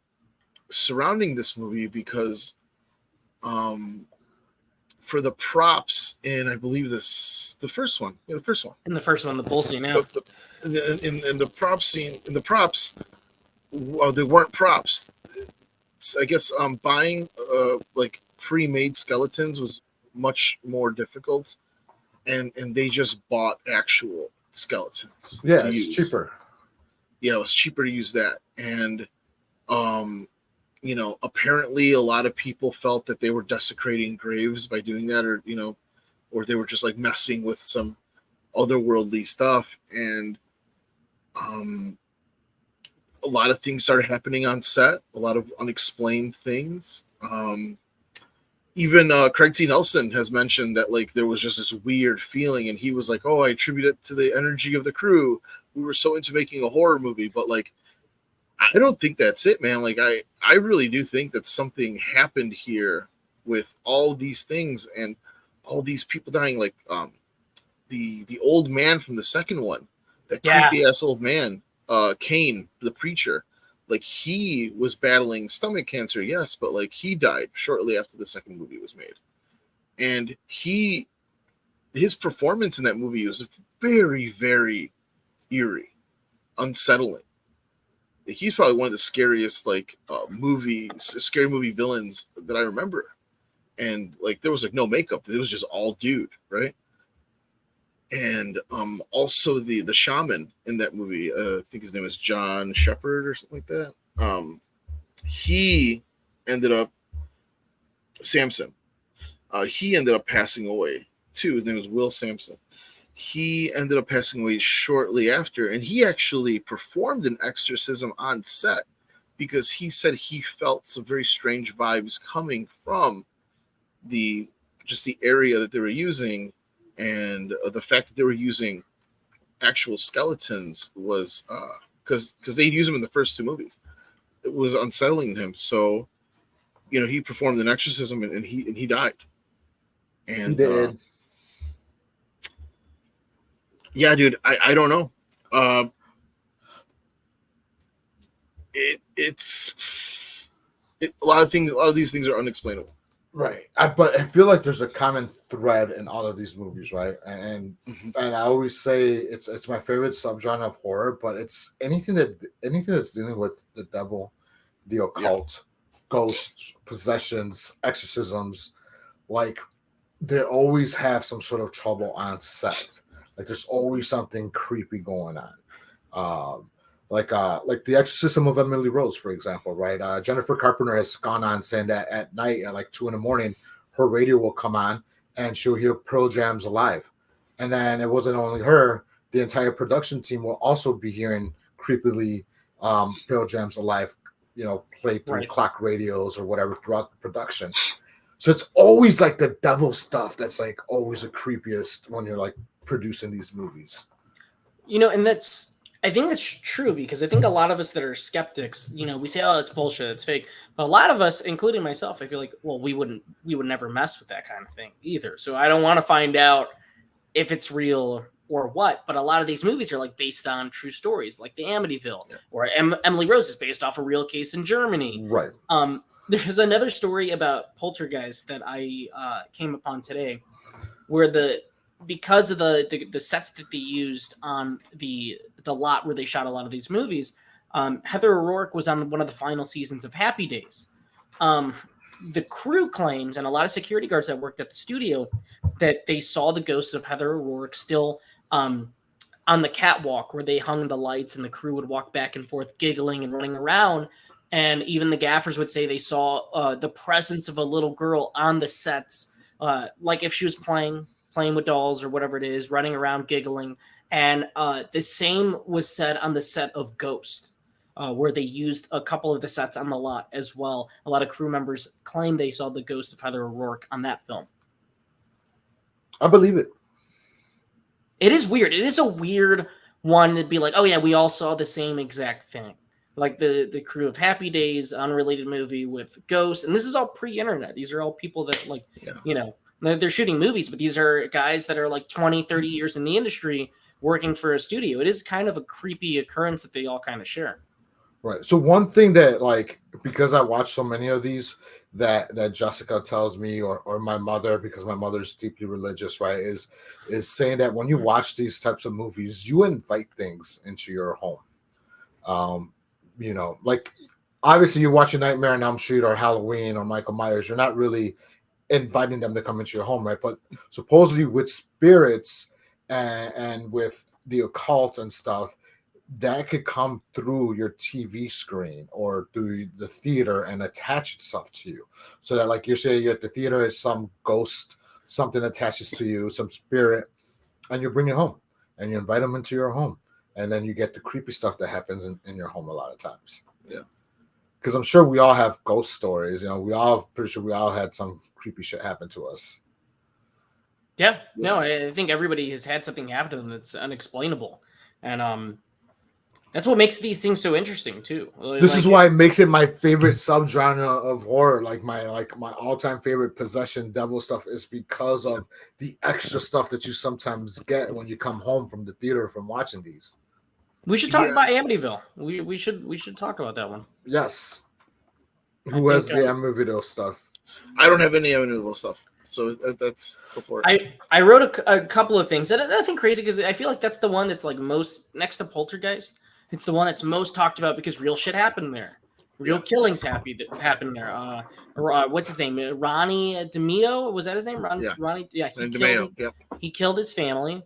surrounding this movie because for the props in, I believe the first one. Yeah, the first one. In the first one, the bull scene, yeah. In the prop scene, in the props, they weren't props. I guess buying like pre-made skeletons was much more difficult, and they just bought actual skeletons. Yeah, it's cheaper. Yeah, it was cheaper to use that, and apparently a lot of people felt that they were desecrating graves by doing that, or they were just like messing with some otherworldly stuff. And a lot of things started happening on set, a lot of unexplained things. Even Craig T. Nelson has mentioned that like there was just this weird feeling, and he was like, "Oh, I attribute it to the energy of the crew. We were so into making a horror movie," but like, I don't think that's it, man. Like, I really do think that something happened here with all these things and all these people dying. Like, the old man from the second one, that creepy ass old man, Kane, the preacher, like he was battling stomach cancer, yes, but like he died shortly after the second movie was made, and his performance in that movie was very, very eerie, unsettling. He's probably one of the scariest scary movie villains that I remember. And like there was like no makeup, it was just all dude, right? And also the shaman in that movie, I think his name is John Shepard or something like that. He ended up Samson. He ended up passing away too. His name was Will Sampson. He ended up passing away shortly after, and he actually performed an exorcism on set because he said he felt some very strange vibes coming from the area that they were using, and the fact that they were using actual skeletons was because they'd use them in the first 2 movies. It was unsettling to him, so he performed an exorcism and he died. And he did. Yeah, dude, I don't know. A lot of these things are unexplainable. Right. But I feel like there's a common thread in all of these movies, right? And I always say it's my favorite subgenre of horror, but it's anything that's dealing with the devil, the occult, ghosts, possessions, exorcisms, like they always have some sort of trouble on set. Like there's always something creepy going on. Like the exorcism of Emily Rose, for example, right? Jennifer Carpenter has gone on saying that at night at like 2 a.m, her radio will come on and she'll hear Pearl Jam's Alive. And then it wasn't only her, the entire production team will also be hearing creepily Pearl Jam's Alive, play through clock radios or whatever throughout the production. So it's always like the devil stuff that's like always the creepiest when you're like producing these movies. And I think that's true, because I think a lot of us that are skeptics, we say, oh, it's bullshit, it's fake. But a lot of us, including myself, I feel like, well, we would never mess with that kind of thing either. So I don't want to find out if it's real or what. But a lot of these movies are like based on true stories, like the Amityville, or Emily Rose is based off a real case in Germany. Right. There's another story about Poltergeist that I came upon today, where because of the sets that they used on the lot where they shot a lot of these movies, Heather O'Rourke was on one of the final seasons of Happy Days. The crew claims, and a lot of security guards that worked at the studio, that they saw the ghost of Heather O'Rourke still on the catwalk where they hung the lights, and the crew would walk back and forth giggling and running around. And even the gaffers would say they saw the presence of a little girl on the sets, like if she was playing with dolls or whatever it is, running around giggling. And the same was said on the set of Ghost, where they used a couple of the sets on the lot as well. A lot of crew members claim they saw the ghost of Heather O'Rourke on that film. I believe it. It is weird. It is a weird one to be like, oh yeah, we all saw the same exact thing. Like the crew of Happy Days, unrelated movie with Ghost. And this is all pre-internet. These are all people that they're shooting movies, but these are guys that are like 20, 30 years in the industry working for a studio. It is kind of a creepy occurrence that they all kind of share. Right. So one thing that, like, because I watch so many of these, that Jessica tells me, or my mother, because my mother's deeply religious, right, is saying that when you watch these types of movies, you invite things into your home. Like obviously you watch a Nightmare on Elm Street or Halloween or Michael Myers, you're not really inviting them to come into your home, right? But supposedly with spirits and with the occult and stuff, that could come through your TV screen or through the theater and attach itself to you. So that, like you're saying, you're at the theater, is some ghost, something attaches to you, some spirit, and you bring it home and you invite them into your home. And then you get the creepy stuff that happens in your home a lot of times. Yeah. Because I'm sure we all have ghost stories. Pretty sure we all had some creepy shit happen to us. Yeah. No, I think everybody has had something happen to them that's unexplainable. And that's what makes these things so interesting too. This is why it makes it my favorite subgenre of horror. Like my all-time favorite possession devil stuff is because of the extra stuff that you sometimes get when you come home from the theater from watching these. We should talk about Amityville. We should talk about that one. Yes. Who has the Amityville stuff? I don't have any Amityville stuff. So that's before. I wrote a couple of things. And nothing crazy, because I feel like that's the one that's like most next to Poltergeist. It's the one that's most talked about because real shit happened there. Real killings happened there. What's his name? Ronnie DeMeo? Was that his name? Ronnie. Yeah, he killed his family.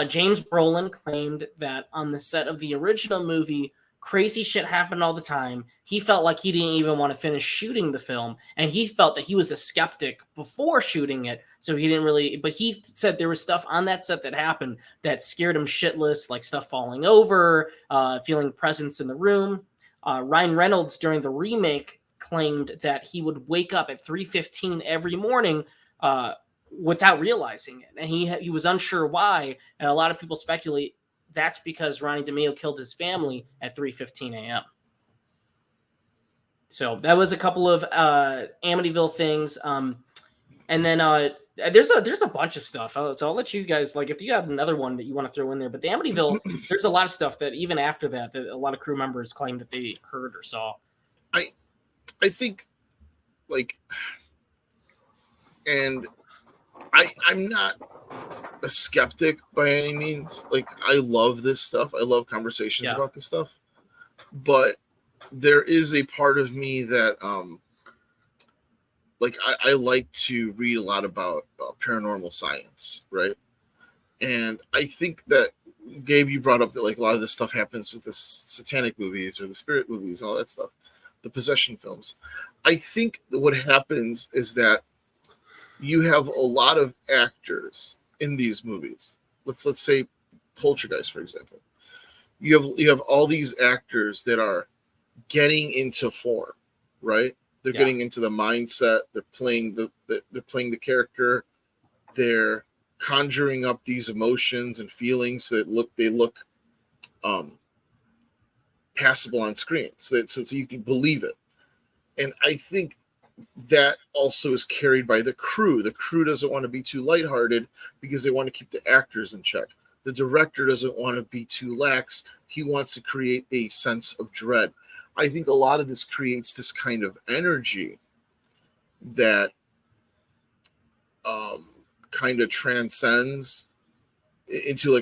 James Brolin claimed that on the set of the original movie, crazy shit happened all the time. He felt like he didn't even want to finish shooting the film, and he felt that he was a skeptic before shooting it, so he didn't really. But he said there was stuff on that set that happened that scared him shitless, like stuff falling over, feeling presence in the room. Ryan Reynolds during the remake claimed that he would wake up at 3:15 every morning without realizing it, and he was unsure why. And a lot of people speculate that's because Ronnie DeMeo killed his family at 3:15 a.m. So that was a couple of Amityville things, and then there's a bunch of stuff. So I'll let you guys, like, if you have another one that you want to throw in there. But the Amityville, there's a lot of stuff that even after that a lot of crew members claim that they heard or saw. I think, like, and I'm not a skeptic by any means. Like, I love this stuff. I love conversations about this stuff. But there is a part of me that I like to read a lot about paranormal science, right? And I think that, Gabe, you brought up that, like, a lot of this stuff happens with the satanic movies or the spirit movies and all that stuff, the possession films. I think that what happens is that you have a lot of actors in these movies. Let's say Poltergeist, for example. You have all these actors that are getting into form, right? They're getting into the mindset. They're playing the character. They're conjuring up these emotions and feelings that look passable on screen, so you can believe it. And I think that also is carried by the crew. The crew doesn't want to be too lighthearted because they want to keep the actors in check. The director doesn't want to be too lax. He wants to create a sense of dread. I think a lot of this creates this kind of energy that kind of transcends into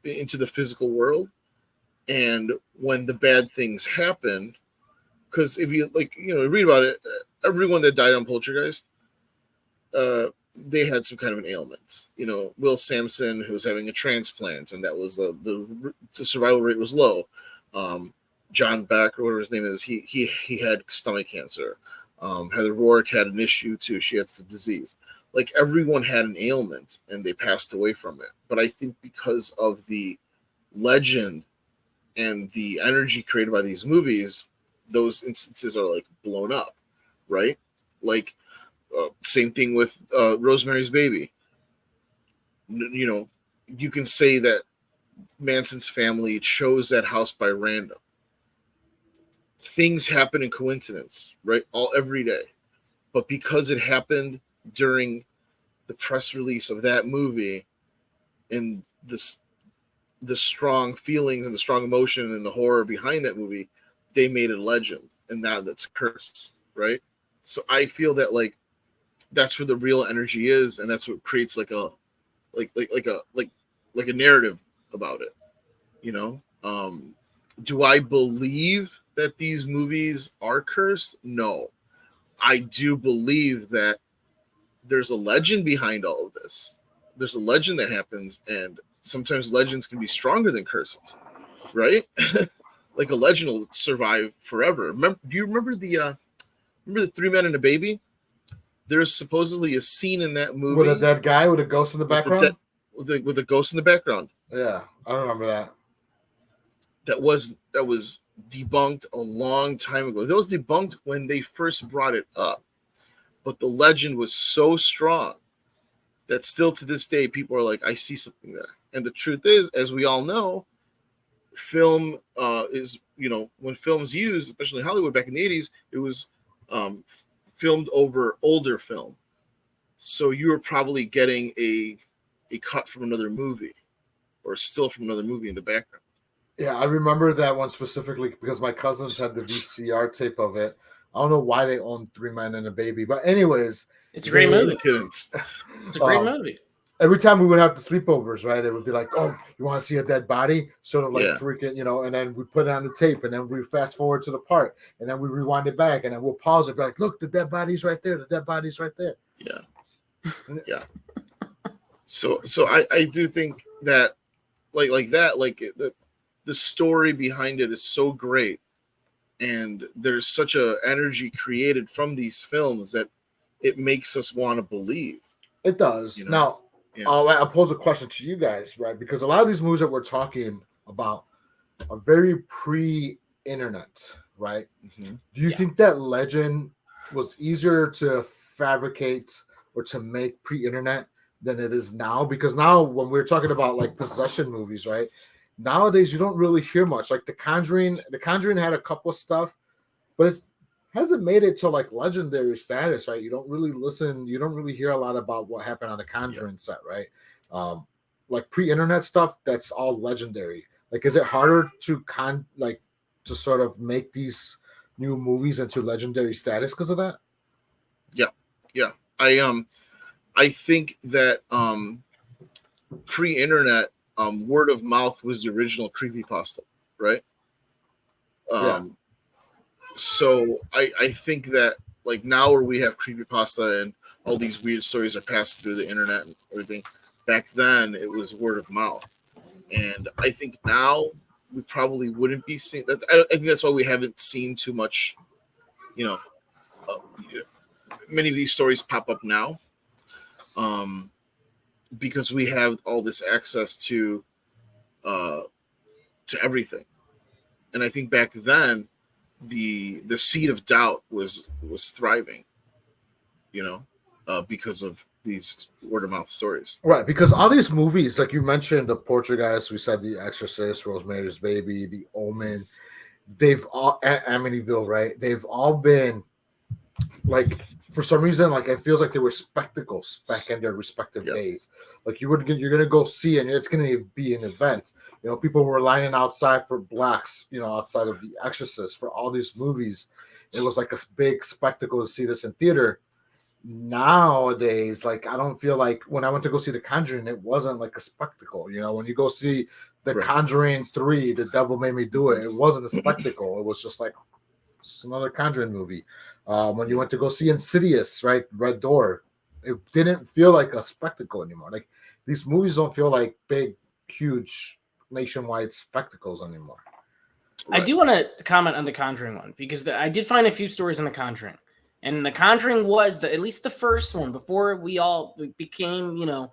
into the physical world. And when the bad things happen, because if you read about it, everyone that died on Poltergeist, they had some kind of an ailment. Will Sampson, who was having a transplant, and that was the survival rate was low. John Beck, or whatever his name is, he had stomach cancer. Heather Rourke had an issue too. She had some disease. Like, everyone had an ailment and they passed away from it. But I think because of the legend and the energy created by these movies, those instances are like blown up, right? Like, same thing with Rosemary's Baby. You can say that Manson's family chose that house by random. Things happen in coincidence, right? Every day. But because it happened during the press release of that movie, and the strong feelings and the strong emotion and the horror behind that movie, they made it a legend, and now that's cursed, right? So I feel that that's where the real energy is, and that's what creates like a narrative about it. Do I believe that these movies are cursed? No. I do believe that there's a legend behind all of this. There's a legend that happens, and sometimes legends can be stronger than curses, right? Like, a legend will survive forever. Do you remember the Three Men and a Baby? There's supposedly a scene in that movie with a dead guy with a ghost in the background. With a ghost in the background. Yeah, I don't remember that. That was debunked a long time ago. That was debunked when they first brought it up. But the legend was so strong that still to this day, people are like, I see something there. And the truth is, as we all know, film is, when film's used, especially in Hollywood back in the 80s, it was filmed over older film. So you were probably getting a cut from another movie or a still from another movie in the background. Yeah, I remember that one specifically because my cousins had the VCR tape of it. I don't know why they owned Three Men and a Baby, but anyways, it's a great movie. It's a great movie. Every time we would have the sleepovers, right, it would be like, oh, you want to see a dead body? Sort of like freaking, and then we put it on the tape, and then we fast forward to the part, and then we rewind it back, and then we'll pause it, be like, look, the dead body's right there. The dead body's right there. Yeah. Yeah. So I do think that the story behind it is so great, and there's such a energy created from these films that it makes us want to believe. It does. Now, I'll pose a question to you guys, right? Because a lot of these movies that we're talking about are very pre-internet, right? Mm-hmm. Do you think that legend was easier to fabricate or to make pre-internet than it is now? Because now when we're talking about like possession movies, right? Nowadays you don't really hear much. Like The Conjuring had a couple of stuff, but it hasn't made it to like legendary status, right? You don't really hear a lot about what happened on The Conjuring set, right? Like pre-internet stuff, that's all legendary. Like, is it harder to sort of make these new movies into legendary status because of that? Yeah. I think that pre-internet, word of mouth was the original creepypasta, right? So I think that like now where we have creepypasta and all these weird stories are passed through the internet and everything, back then it was word of mouth. And I think now we probably wouldn't be seeing that. I think that's why we haven't seen too much, many of these stories pop up now. Because we have all this access to everything. And I think back then, the seed of doubt was thriving, because of these word of mouth stories. Right, because all these movies, like you mentioned, The Poltergeist, we said The Exorcist, Rosemary's Baby, The Omen, they've all Amityville, right? They've all been like, for some reason, like it feels like they were spectacles back in their respective days. Like you're gonna go see, and it's gonna be an event. People were lining outside for blacks, outside of The Exorcist for all these movies. It was like a big spectacle to see this in theater. Nowadays, like I don't feel like when I went to go see The Conjuring, it wasn't like a spectacle. When you go see The Conjuring 3, The Devil Made Me Do It, it wasn't a spectacle. It was just like it's another Conjuring movie. When you went to go see Insidious, right, Red Door, it didn't feel like a spectacle anymore. Like these movies don't feel like big, huge, nationwide spectacles anymore. Right. I do want to comment on the Conjuring one because I did find a few stories on the Conjuring. And The Conjuring was at least the first one before we all became, the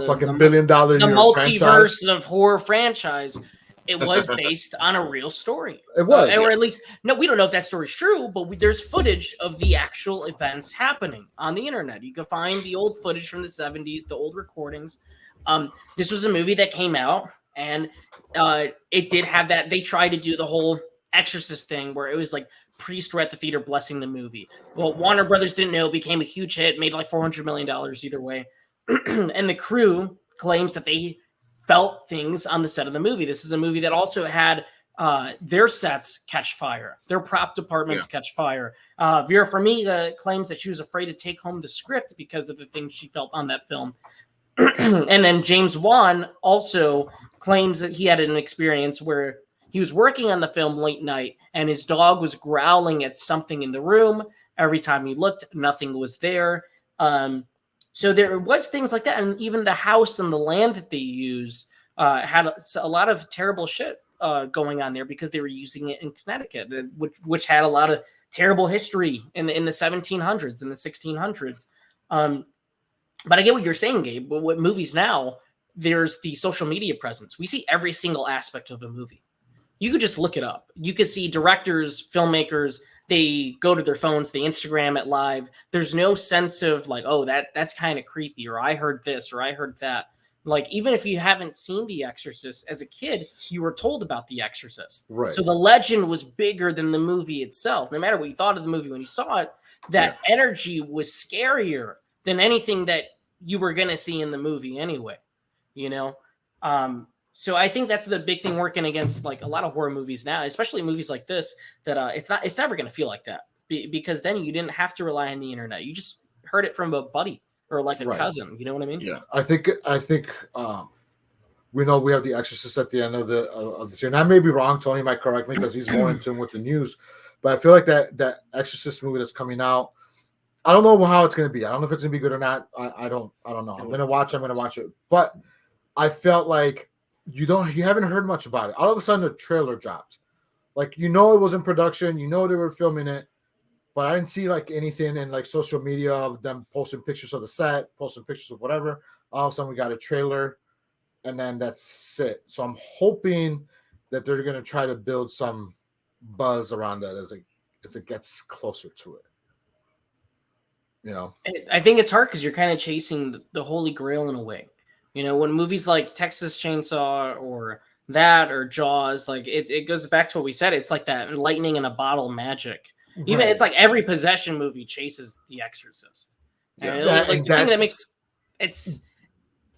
fucking $1 billion the multiverse franchise. of horror franchise. It was based on a real story. It was, or at least we don't know if that story's true, but there's footage of the actual events happening on the internet. You can find the old footage from the 70s, the old recordings. This was a movie that came out, and it did have that. They tried to do the whole Exorcist thing where it was like priests were at the theater blessing the movie. Well, Warner Brothers didn't know, became a huge hit, made like $400 million either way. And the crew claims that they felt things on the set of the movie. This is a movie that also had their sets catch fire, their prop departments catch fire. Vera Farmiga claims that she was afraid to take home the script because of the things she felt on that film. And then James Wan also claims that he had an experience where he was working on the film late night and his dog was growling at something in the room. Every time he looked, nothing was there. So there was things like that. And even the house and the land that they use had a lot of terrible shit going on there because they were using it in Connecticut, which had a lot of terrible history in the 1700s and the 1600s. But I get what you're saying, Gabe. But with movies now, there's the social media presence. We see every single aspect of a movie. You could just look it up. You could see directors, filmmakers, they go to their phones, they Instagram it live. There's no sense of like, oh, that's kind of creepy, or I heard this, or I heard that. Like, even if you haven't seen The Exorcist as a kid, you were told about The Exorcist. Right. So the legend was bigger than the movie itself. No matter what you thought of the movie when you saw it, that energy was scarier than anything that you were going to see in the movie anyway, So I think that's the big thing working against like a lot of horror movies now, especially movies like this, that it's never going to feel like that because then you didn't have to rely on the internet. You just heard it from a buddy or like a cousin. You know what I mean? Yeah. I think we know we have The Exorcist at the end of this year. And I may be wrong. Tony might correct me because he's more in tune with the news. But I feel like that Exorcist movie that's coming out, I don't know how it's going to be. I don't know if it's going to be good or not. I don't know. I'm going to watch it. But I felt like you haven't heard much about it. All of a sudden, the trailer dropped. Like, it was in production. They were filming it. But I didn't see like anything in like social media of them posting pictures of the set, posting pictures of whatever. All of a sudden, we got a trailer. And then that's it. So I'm hoping that they're going to try to build some buzz around that as it gets closer to it. I think it's hard because you're kind of chasing the Holy Grail in a way. When movies like Texas Chainsaw or that or Jaws, like it goes back to what we said. It's like that lightning in a bottle magic. Even it's like every possession movie chases The Exorcist. And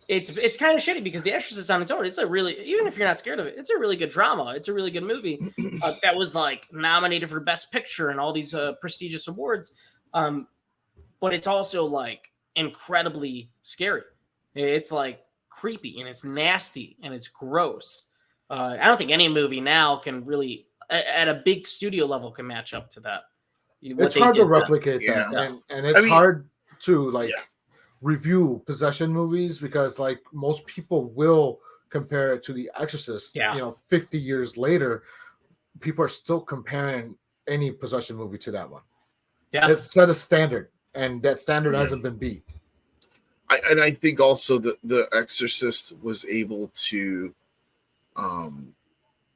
it's kind of shitty because The Exorcist on its own, even if you're not scared of it, it's a really good drama. It's a really good movie that was like nominated for Best Picture and all these prestigious awards. But it's also like incredibly scary. It's like creepy and it's nasty and it's gross. I don't think any movie now can really, at a big studio level, can match up to that. It's hard to replicate that, and it's hard to review possession movies because like most people will compare it to The Exorcist. 50 years later, people are still comparing any possession movie to that one. It's set a standard, and that standard hasn't been beat. I think also that The Exorcist was able to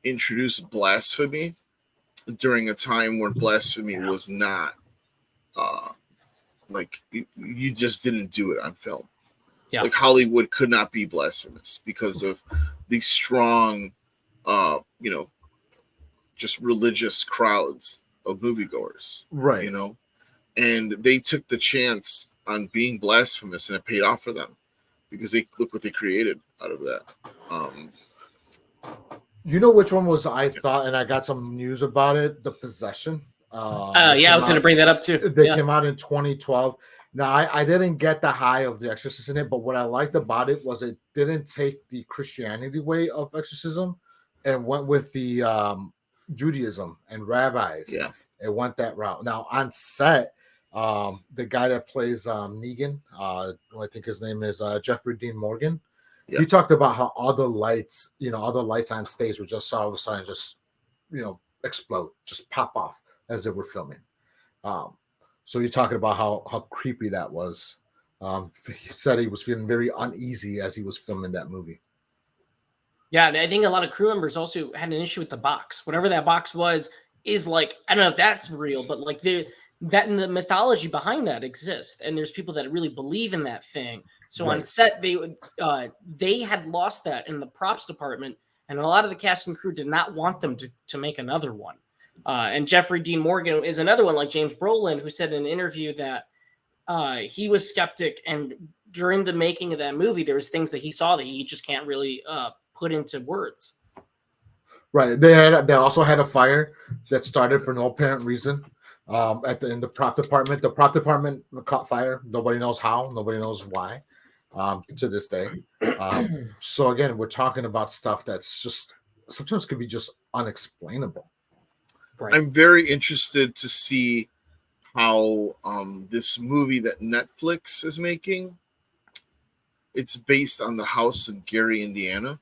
introduce blasphemy during a time when blasphemy was not like you just didn't do it on film. Yeah. Like Hollywood could not be blasphemous because of these strong, just religious crowds of moviegoers, right? And they took the chance on being blasphemous, and it paid off for them because they look what they created out of that. You know which one was I thought, and I got some news about it. The Possession. I was going to bring that up too. They came out in 2012. Now, I didn't get the high of the exorcist in it, but what I liked about it was it didn't take the Christianity way of exorcism and went with the Judaism and rabbis. Yeah. It went that route. Now, on set, the guy that plays Negan, I think his name is Jeffrey Dean Morgan. Yeah. He talked about how all the lights on stage were just all of a sudden just, explode, just pop off as they were filming. So you're talking about how creepy that was. He said he was feeling very uneasy as he was filming that movie. Yeah, and I think a lot of crew members also had an issue with the box. Whatever that box was is like, I don't know if that's real, but like that and the mythology behind that exists. And there's people that really believe in that thing. So on set, they had lost that in the props department, and a lot of the cast and crew did not want them to make another one. And Jeffrey Dean Morgan is another one, like James Brolin, who said in an interview that he was skeptic, and during the making of that movie, there was things that he saw that he just can't really put into words. Right. They also had a fire that started for no apparent reason in the prop department. The prop department caught fire. Nobody knows how. Nobody knows why. To this day. So again, we're talking about stuff that's just sometimes could be just unexplainable. Right. I'm very interested to see how this movie that Netflix is making, it's based on the house in Gary, Indiana.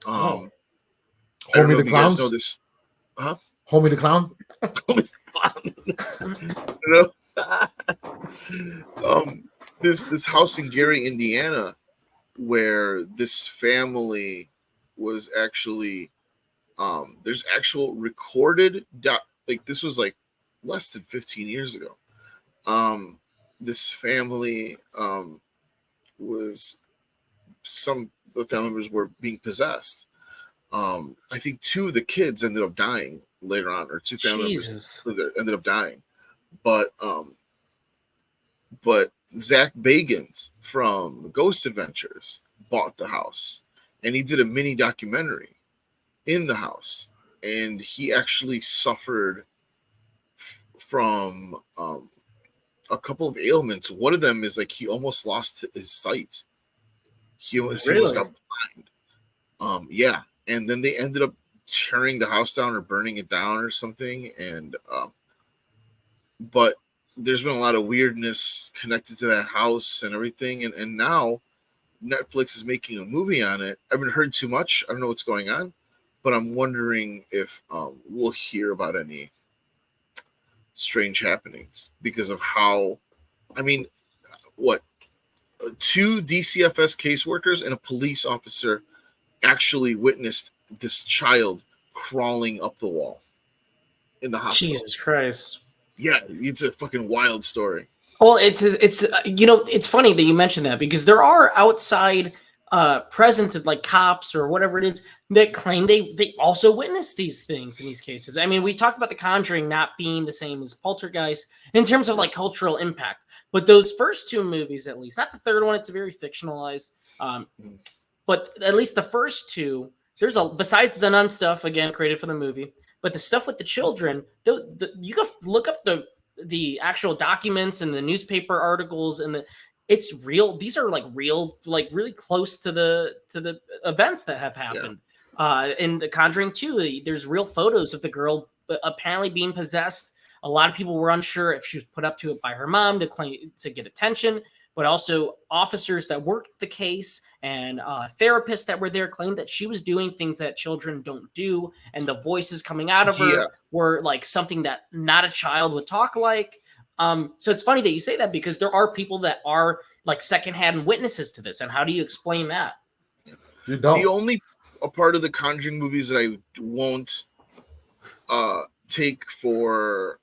Homie the Clown? Know this. Huh? Homie the Clown? Homie the Clown. This house in Gary, Indiana, where this family was actually there's actual recorded like this was like less than 15 years ago. This family was some of the family members were being possessed. I think 2 of the kids ended up dying later on, or 2 family members ended up dying. But Zach Bagans from Ghost Adventures bought the house, and he did a mini documentary in the house, and he actually suffered from a couple of ailments. One of them is like he almost lost his sight. He almost got blind. Yeah, and then they ended up tearing the house down or burning it down or something. And but there's been a lot of weirdness connected to that house and everything. And now Netflix is making a movie on it. I haven't heard too much. I don't know what's going on, but I'm wondering if we'll hear about any strange happenings because of how, I mean, what, 2 DCFS caseworkers and a police officer actually witnessed this child crawling up the wall in the hospital. Jesus Christ. Yeah, it's a fucking wild story. Well, it's it's funny that you mentioned that because there are outside presences like cops or whatever it is that claim they also witness these things in these cases. I mean, we talked about The Conjuring not being the same as Poltergeist in terms of like cultural impact, but those first 2 movies, at least, not the third one, it's very fictionalized, but at least the first 2, there's besides the nun stuff again created for the movie, but the stuff with the children, you can look up the actual documents and the newspaper articles, and it's real. These are like real, like really close to the events that have happened. Yeah. In The Conjuring 2, there's real photos of the girl apparently being possessed. A lot of people were unsure if she was put up to it by her mom to get attention, but also officers that worked the case and therapists that were there claimed that she was doing things that children don't do, and the voices coming out of her were like something that not a child would talk like. So it's funny that you say that because there are people that are like secondhand witnesses to this. And how do you explain that? The only a part of the Conjuring movies that I won't take for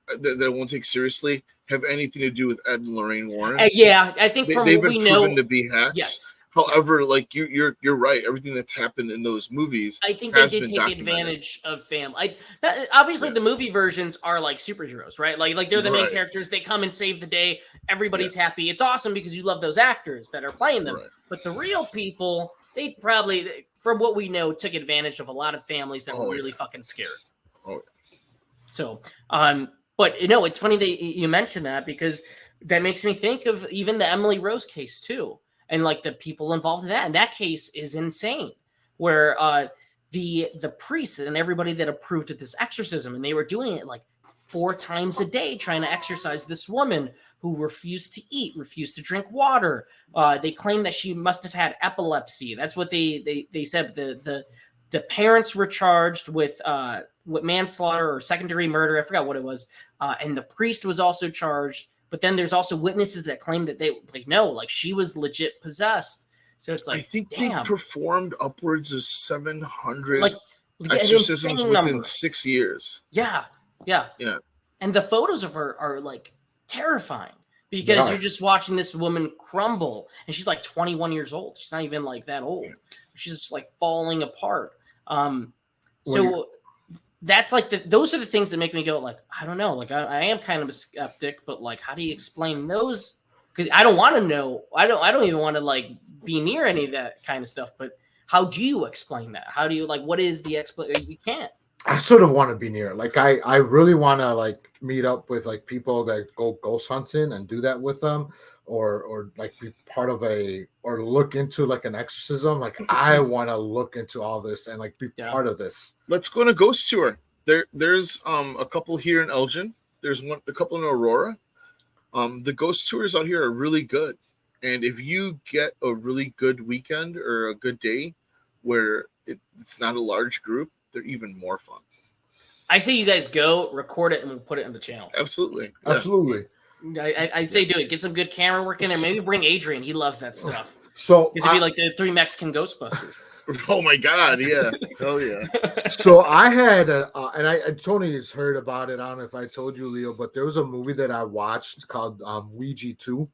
that I won't take seriously have anything to do with Ed and Lorraine Warren. Yeah, I think from they've what been we proven know, to be hacks. yes. However, like you're right. Everything that's happened in those movies, I think they did take advantage of family. Obviously, the movie versions are like superheroes, right? Like they're the main characters. They come and save the day. Everybody's happy. It's awesome because you love those actors that are playing them. Right. But the real people, they probably, from what we know, took advantage of a lot of families that were really fucking scared. Oh, yeah. So, but it's funny that you mentioned that because that makes me think of even the Emily Rose case too. And like the people involved in that. And that case is insane, where the priest and everybody that approved of this exorcism, and they were doing it like 4 times a day, trying to exorcise this woman who refused to eat, refused to drink water. They claimed that she must have had epilepsy. That's what they said. The parents were charged with manslaughter or second-degree murder. I forgot what it was. And the priest was also charged. But then there's also witnesses that claim that she was legit possessed. So it's like, I think they performed upwards of 700 exorcisms within 6 years. Yeah. And the photos of her are like terrifying because you're just watching this woman crumble, and she's like 21 years old. She's not even like that old. She's just like falling apart. That's like those are the things that make me go like, I don't know. Like I am kind of a skeptic, but like, how do you explain those? Because I don't want to know. I don't even want to like be near any of that kind of stuff. But how do you explain that? How do you what is the explanation? You can't. I sort of want to be near it. Like I really want to like meet up with like people that go ghost hunting and do that with them, or like be part of or look into like an exorcism. Like I want to look into all this and like be part of this. Let's go on a ghost tour. There's a couple here in Elgin. There's a couple in Aurora. The ghost tours out here are really good. And if you get a really good weekend or a good day where it's not a large group, they're even more fun. I say you guys go, record it, and we'll put it on the channel. Absolutely. Yeah. Absolutely. I'd say do it. Get some good camera work in there. Maybe bring Adrian. He loves that stuff. So it'd be like the 3 Mexican Ghostbusters. Oh my God! Yeah. Oh yeah. So I had, and Tony has heard about it. I don't know if I told you, Leo, but there was a movie that I watched called Ouija 2,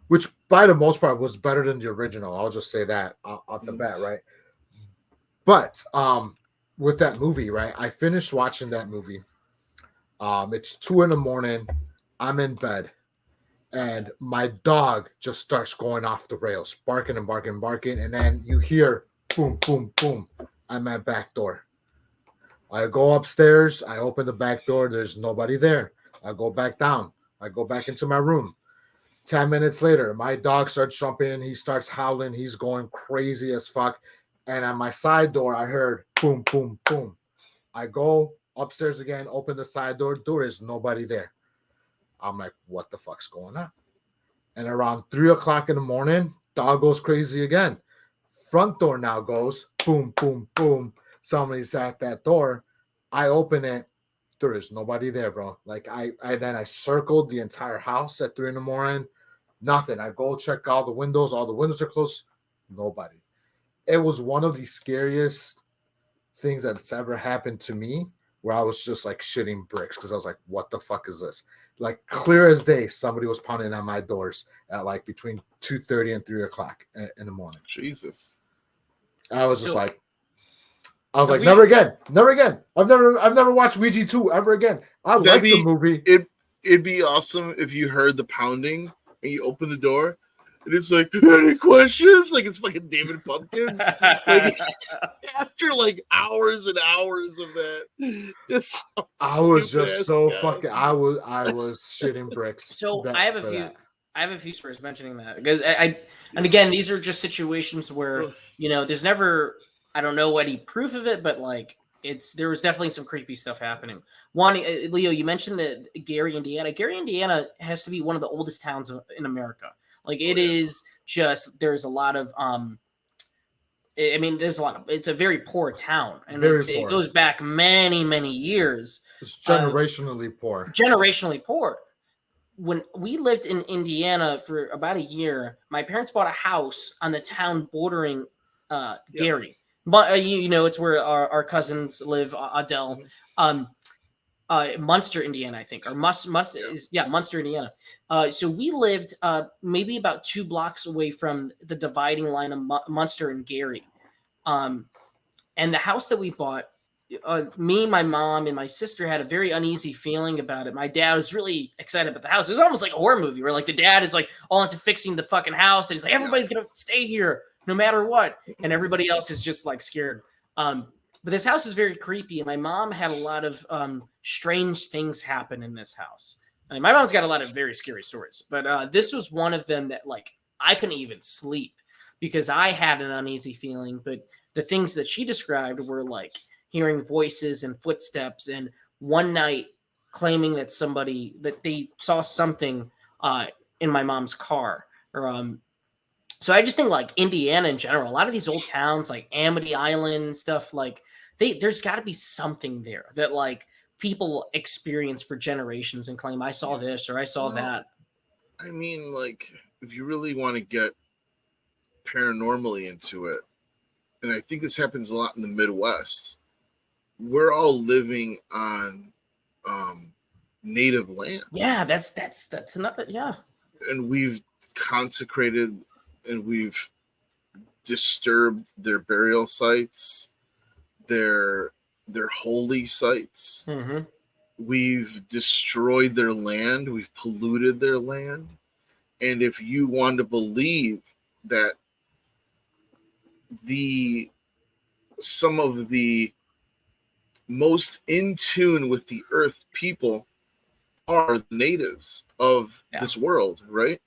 which by the most part was better than the original. I'll just say that off the bat, right? But with that movie, right? I finished watching that movie. It's 2 a.m. I'm in bed, and my dog just starts going off the rails, barking and barking and barking, and then you hear boom, boom, boom. I'm at back door. I go upstairs. I open the back door. There's nobody there. I go back down. I go back into my room. 10 minutes later, my dog starts jumping. He starts howling. He's going crazy as fuck. And at my side door, I heard boom, boom, boom. I go upstairs again, open the side door. There is nobody there. I'm like, what the fuck's going on? And around 3 o'clock in the morning, dog goes crazy again. Front door now goes boom, boom, boom. Somebody's at that door. I open it. There is nobody there, bro. Like I circled the entire house at 3 a.m. Nothing. I go check all the windows. All the windows are closed. Nobody. It was one of the scariest things that's ever happened to me, where I was just like shitting bricks because I was like, what the fuck is this? Like clear as day, somebody was pounding on my doors at like between 2:30 and 3 o'clock in the morning. Jesus. I was just like, never again. Never again. I've never watched Ouija 2 ever again. I like the movie. It'd be awesome if you heard the pounding and you open the door and it's like, any questions? Like it's fucking David Pumpkins. Like after like hours and hours of that. I was just so fucking I was shitting bricks. So I have a few stories mentioning that because and again, these are just situations where, there's never, I don't know any proof of it, but like there was definitely some creepy stuff happening. One, Leo, you mentioned that Gary, Indiana. Gary, Indiana has to be one of the oldest towns in America. Like it is just, there's a lot of, it's a very poor town, and it goes back many, many years. It's generationally poor. Generationally poor. When we lived in Indiana for about a year, my parents bought a house on the town bordering Gary. it's where our cousins live, Adele. Munster, Indiana, I think, or Munster, Indiana. So we lived maybe about 2 blocks away from the dividing line of Munster and Gary. And the house that we bought, me, my mom, and my sister had a very uneasy feeling about it. My dad was really excited about the house. It was almost like a horror movie where like the dad is like all into fixing the fucking house, and he's like, everybody's gonna stay here no matter what, and everybody else is just like scared. But this house is very creepy, and my mom had a lot of strange things happen in this house. I mean, my mom's got a lot of very scary stories, but this was one of them that like I couldn't even sleep because I had an uneasy feeling. But the things that she described were like hearing voices and footsteps, and one night claiming that they saw something in my mom's car. So I just think like Indiana in general, a lot of these old towns like Amity Island and stuff, like there's got to be something there that like people experience for generations and claim I saw this or I saw that. I mean, like if you really want to get paranormally into it, and I think this happens a lot in the Midwest, we're all living on native land. Yeah, that's another, yeah. And we've consecrated and we've disturbed their burial sites, their holy sites. Mm-hmm. We've destroyed their land. We've polluted their land. And if you want to believe that some of the most in tune with the earth people are the natives of this world, right?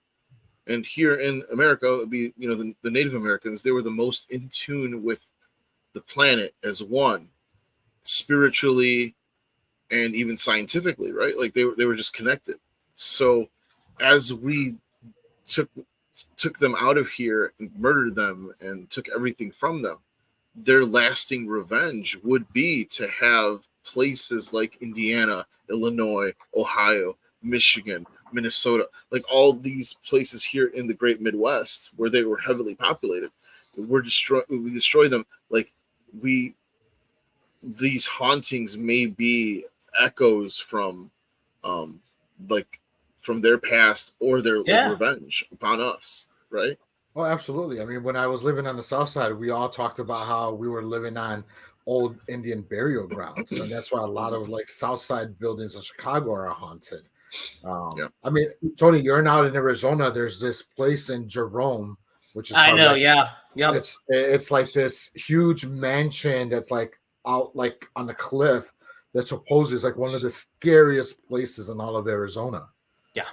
And here in America, it would be, the Native Americans, they were the most in tune with the planet as one, spiritually and even scientifically, right? Like they were just connected. So as we took them out of here and murdered them and took everything from them, their lasting revenge would be to have places like Indiana, Illinois, Ohio, Michigan, Minnesota, like all these places here in the great Midwest where they were heavily populated. We destroy them. Like these hauntings may be echoes from their past or their revenge upon us, right? Oh, absolutely. I mean, when I was living on the South Side, we all talked about how we were living on old Indian burial grounds, and that's why a lot of like South Side buildings in Chicago are haunted. I mean, Tony, you're now in Arizona. There's this place in Jerome, which is It's like this huge mansion that's like out like on the cliff that supposedly is like one of the scariest places in all of Arizona. Yeah.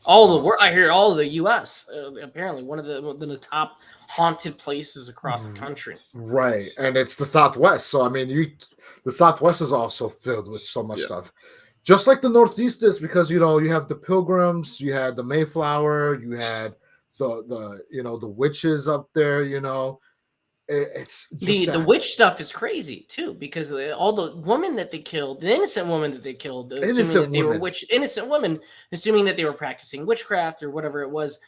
I hear all of the U.S. Apparently one of the top haunted places across the country. Right, and it's the Southwest. So I mean, the Southwest is also filled with so much stuff, just like the Northeast is, because you have the Pilgrims, you had the Mayflower, you had the witches up there. It's just the witch stuff is crazy too, because all the women that they killed, the innocent women that they killed, assuming that they were innocent women, assuming that they were practicing witchcraft or whatever it was.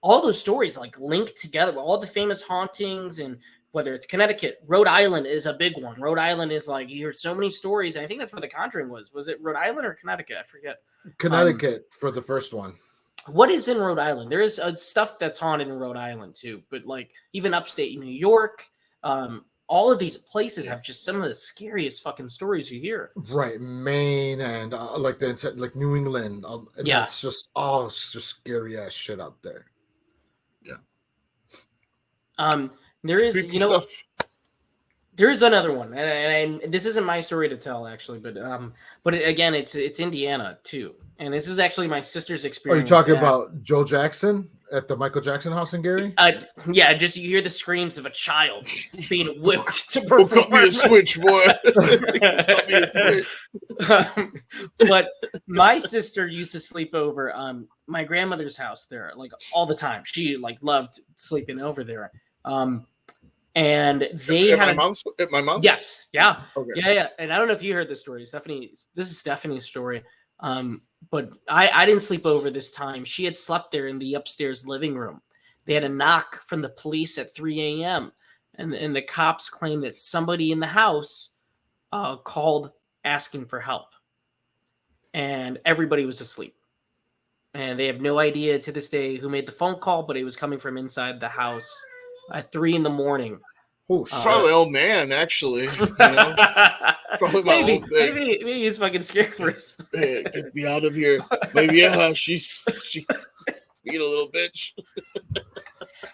All those stories like link together, all the famous hauntings, and whether it's Connecticut, Rhode Island is a big one. Rhode Island is like, you hear so many stories. And I think that's where The Conjuring was. Was it Rhode Island or Connecticut? I forget. Connecticut for the first one. What is in Rhode Island? There is stuff that's haunted in Rhode Island too, but like even upstate New York, all of these places have just some of the scariest fucking stories you hear. Right, Maine and like New England. It's just scary ass shit out there. Yeah. There is there is another one, and this isn't my story to tell actually, but again, it's Indiana too. And this is actually my sister's experience. Are you talking about Joe Jackson at the Michael Jackson house in Gary? Yeah, just you hear the screams of a child being whipped to perform. Cut me a switch, boy. Cut me a switch. But my sister used to sleep over my grandmother's house there, like all the time. She like loved sleeping over there. And they at my mom's? Yes, yeah. Okay. Yeah. And I don't know if you heard this story, Stephanie. This is Stephanie's story. But I didn't sleep over this time. She had slept there in the upstairs living room. They had a knock from the police at 3 a.m. and the cops claim that somebody in the house called asking for help, and everybody was asleep. And they have no idea to this day who made the phone call, but it was coming from inside the house at 3 a.m. Oh, shit. Probably old man, actually. You know? Probably my maybe, old man. maybe he's fucking scared for us. Hey, get me out of here. Maybe she's being a little bitch.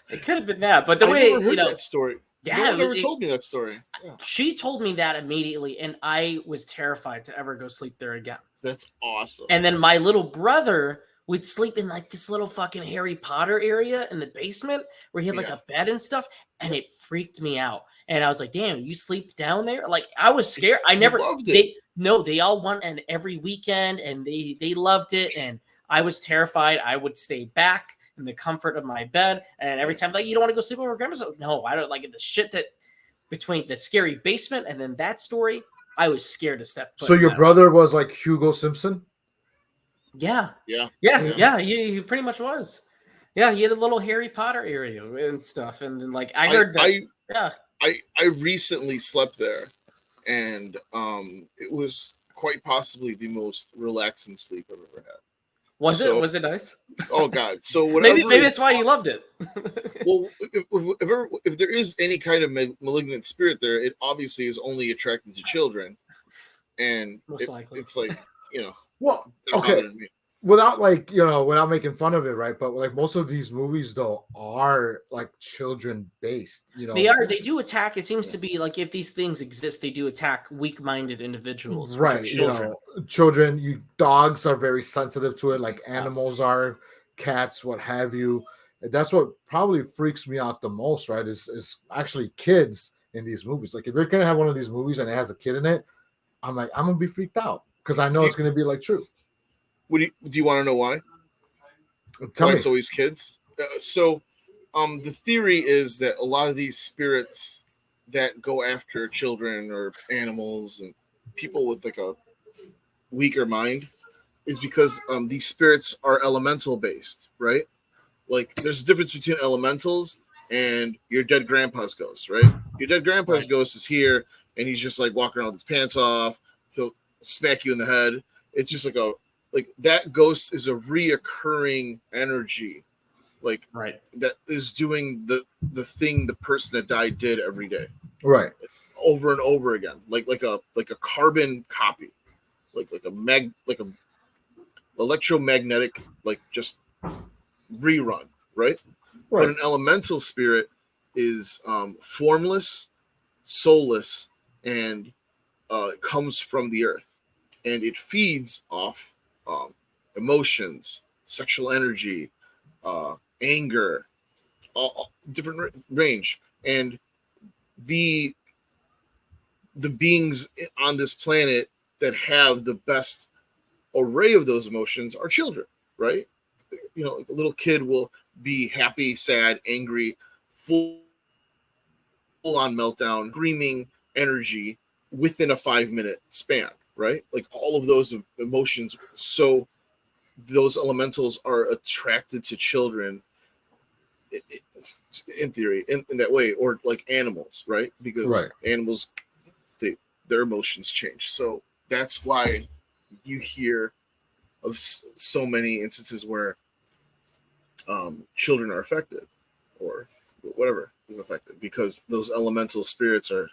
It could have been that, but the I way never heard that story. Yeah, no one ever told me that story. Yeah. She told me that immediately, and I was terrified to ever go sleep there again. That's awesome. And then my little brother would sleep in like this little fucking Harry Potter area in the basement where he had like a bed and stuff, and it freaked me out. And I was like, "Damn, you sleep down there?" Like I was scared. I never loved it. They all went and every weekend, and they loved it, and I was terrified. I would stay back in the comfort of my bed, and every time like, "You don't want to go sleep over grandma's?" No, I don't. Like the shit that between the scary basement and then that story, I was scared to step foot. So your brother was like Hugo Simpson? Yeah. Yeah. He pretty much was. Yeah, he had a little Harry Potter area and stuff, and then like I heard that. I recently slept there, and it was quite possibly the most relaxing sleep I've ever had. Was it nice? Oh God! So whatever. maybe that's why you loved it. Well, if there is any kind of malignant spirit there, it obviously is only attracted to children, and it's like Well, okay. Without without making fun of it, right? But like most of these movies though are like children based, They do attack. It seems to be like if these things exist, they do attack weak-minded individuals. Right. Children, dogs are very sensitive to it, like animals are, cats, what have you. That's what probably freaks me out the most, right? Is actually kids in these movies. Like if you're gonna have one of these movies and it has a kid in it, I'm gonna be freaked out because I know it's gonna be like true. Do you want to know why? Tell me. It's always kids. The theory is that a lot of these spirits that go after children or animals and people with like a weaker mind is because these spirits are elemental based, right? Like there's a difference between elementals and your dead grandpa's ghost, right? Your dead grandpa's ghost is here and he's just like walking around with his pants off. He'll smack you in the head. It's just like that ghost is a reoccurring energy, that is doing the thing the person that died did every day, right, over and over again, like a carbon copy, like a electromagnetic, like just rerun, right? But an elemental spirit is formless, soulless, and comes from the earth, and it feeds off emotions, sexual energy, anger, all different range, and the beings on this planet that have the best array of those emotions are children, right? Like a little kid will be happy, sad, angry, full on meltdown, screaming energy within a 5-minute span, right? Like all of those emotions. So those elementals are attracted to children in theory, in that way, or like animals, right? Because animals, their emotions change. So that's why you hear of so many instances where children are affected or whatever is affected, because those elemental spirits are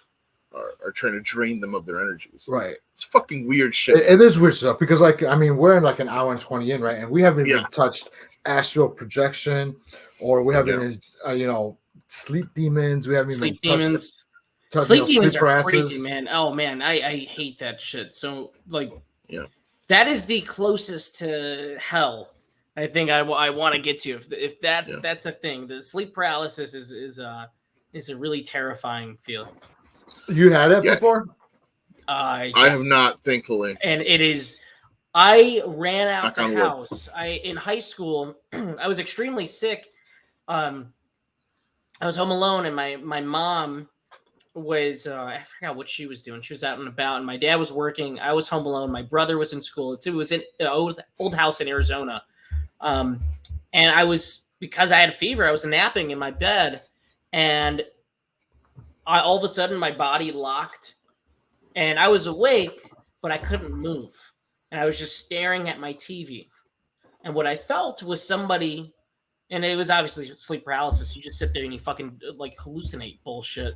trying to drain them of their energies. Right. It's fucking weird shit. It is weird stuff because, we're in like an hour and 20 in, right? And we haven't even touched astral projection, or we haven't, sleep demons. We haven't sleep even demons. touched sleep demons are crazy, man. Oh man, I hate that shit. So that is the closest to hell I think I want to get to. If that's a thing, the sleep paralysis is a really terrifying feeling. You had it before? I have not, thankfully. And it is. I ran out the house. In high school, I was extremely sick. I was home alone, and my mom was I forgot what she was doing. She was out and about, and my dad was working. I was home alone. My brother was in school. It was in an old house in Arizona, and because I had a fever, I was napping in my bed, and all of a sudden my body locked, and I was awake, but I couldn't move, and I was just staring at my TV. And what I felt was somebody, and it was obviously sleep paralysis. You just sit there and you fucking like hallucinate bullshit.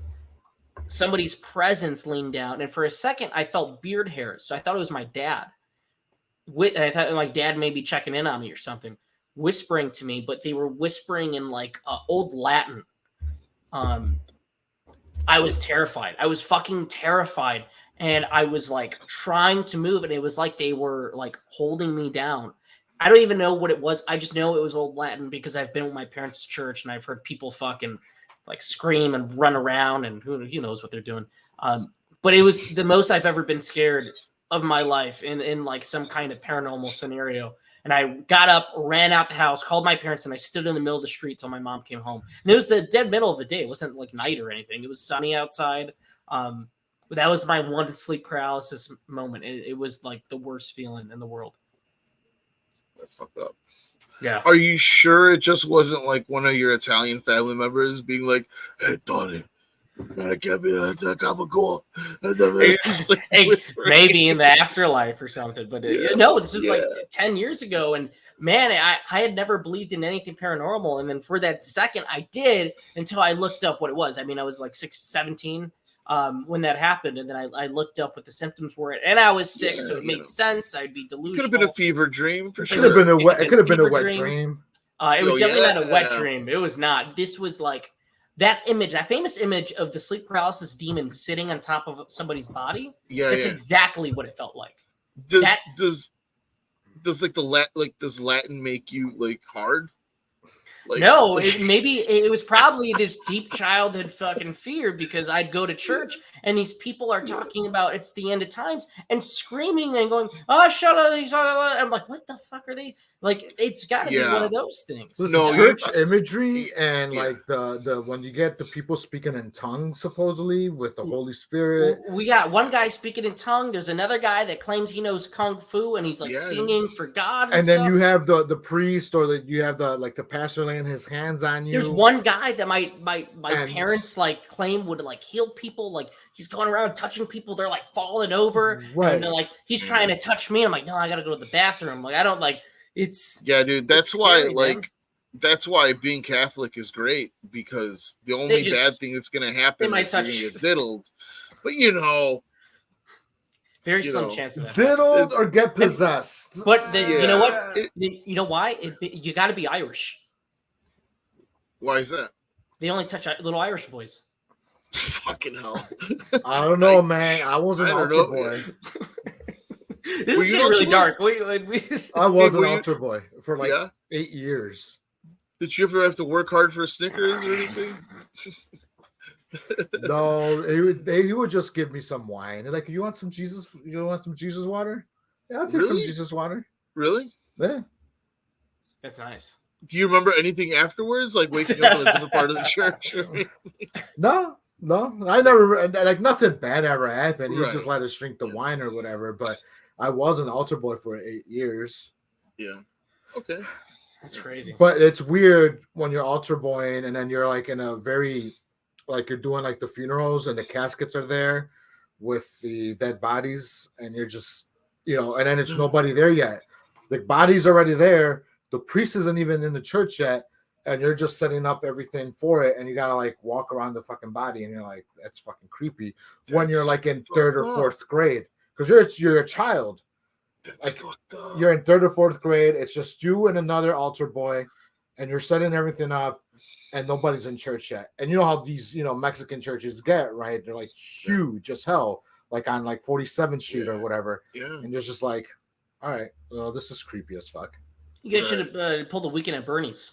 Somebody's presence leaned down, and for a second I felt beard hairs, so I thought it was my dad. I thought my dad may be checking in on me or something, whispering to me, but they were whispering in like old Latin. I was terrified. I was fucking terrified, and I was like trying to move, and it was like they were like holding me down. I don't even know what it was. I just know it was old Latin because I've been with my parents' church, and I've heard people fucking like scream and run around, and who knows what they're doing. But it was the most I've ever been scared of my life in like some kind of paranormal scenario. And I got up, ran out the house, called my parents, and I stood in the middle of the street till my mom came home. And it was the dead middle of the day. It wasn't like night or anything. It was sunny outside. But that was my one sleep paralysis moment. It was like the worst feeling in the world. That's fucked up. Yeah. Are you sure it just wasn't like one of your Italian family members being like, "Hey, Tony, you gotta give me a gabagool." Maybe in the afterlife or something. But no, this was like 10 years ago. And man, I had never believed in anything paranormal. And then for that second, I did until I looked up what it was. I mean, I was like 17 when that happened. And then I looked up what the symptoms were. And I was sick, so it made sense. I'd be delusional. Could have been a fever dream for sure. It could have been a wet dream. It was definitely not a wet dream. It was not. This was like that image, that famous image of the sleep paralysis demon sitting on top of somebody's body. Yeah, that's exactly what it felt like. Does like does Latin make you like hard? Like, no, it was probably this deep childhood fucking fear because I'd go to church and these people are talking about it's the end of times and screaming and going, "Oh, shut up!" I'm like, "What the fuck are they?" Like, it's got to be one of those things. Listen, church imagery and like the when you get the people speaking in tongues supposedly with the Holy Spirit. We got one guy speaking in tongue. There's another guy that claims he knows kung fu and he's like singing for God. And then you have the priest or you have the pastor laying his hands on you. There's one guy that my parents like claim would like heal people. Like he's going around touching people. They're like falling over. Right. And they're like, he's trying to touch me. I'm like, no, I got to go to the bathroom. Like, I don't like it's. Yeah, dude. That's why that's why being Catholic is great because the only bad thing that's going to happen is you're going to get diddled. But very slim chance of that. Diddled or get possessed. But you know what? You know why? You got to be Irish. Why is that? They only touch little Irish boys. Fucking hell. I don't know, man. I was an altar boy. This is really dark. I was an altar boy for like 8 years. Did you ever have to work hard for Snickers or anything? No, he would just give me some wine. They're like, you want some Jesus water? Yeah, I'll take some Jesus water. Really? Yeah. That's nice. Do you remember anything afterwards? Like waking up in a different part of the church? No. I never, like nothing bad ever happened. He just let us drink the wine or whatever. But I was an altar boy for 8 years. Yeah. Okay. That's crazy. But it's weird when you're altar boying and then you're like in a very, like you're doing like the funerals and the caskets are there with the dead bodies and you're just, and then it's nobody there yet. The body's already there. The priest isn't even in the church yet. And you're just setting up everything for it. And you got to like walk around the fucking body. And you're like, that's fucking creepy. When you're like in 3rd or 4th grade. Because you're a child. That's like, fucked up. You're in 3rd or 4th grade. It's just you and another altar boy. And you're setting everything up. And nobody's in church yet. And you know how these, Mexican churches get, right? They're like huge as hell. Like on like 47th Street or whatever. Yeah. And you're just like, all right, well, this is creepy as fuck. You guys should have pulled the Weekend at Bernie's.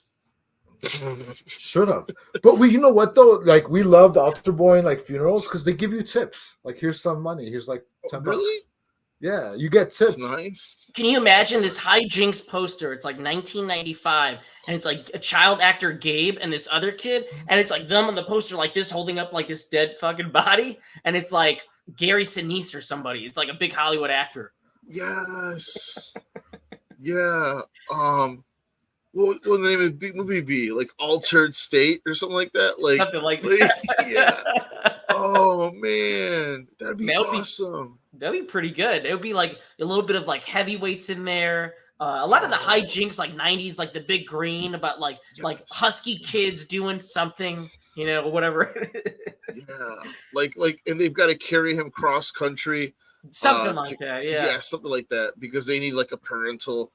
Should have. But you know what though? Like we loved altar boying like funerals because they give you tips. Like here's some money. Here's like $10. Really? Yeah, you get tips. That's nice. Can you imagine this hijinks poster? It's like 1995, and it's like a child actor Gabe and this other kid, and it's like them on the poster like this, holding up like this dead fucking body, and it's like Gary Sinise or somebody. It's like a big Hollywood actor. Yes. Yeah. What would the name of the movie be? Like Altered State or something like that? Like something like that. Yeah. Oh man, that'd be awesome. That'd be pretty good. It would be like a little bit of like heavyweights in there. A lot of the hijinks, like 90s, like the big green about like husky kids doing something, whatever. And they've got to carry him cross country. Something like that, yeah. Yeah, something like that, because they need like a parental.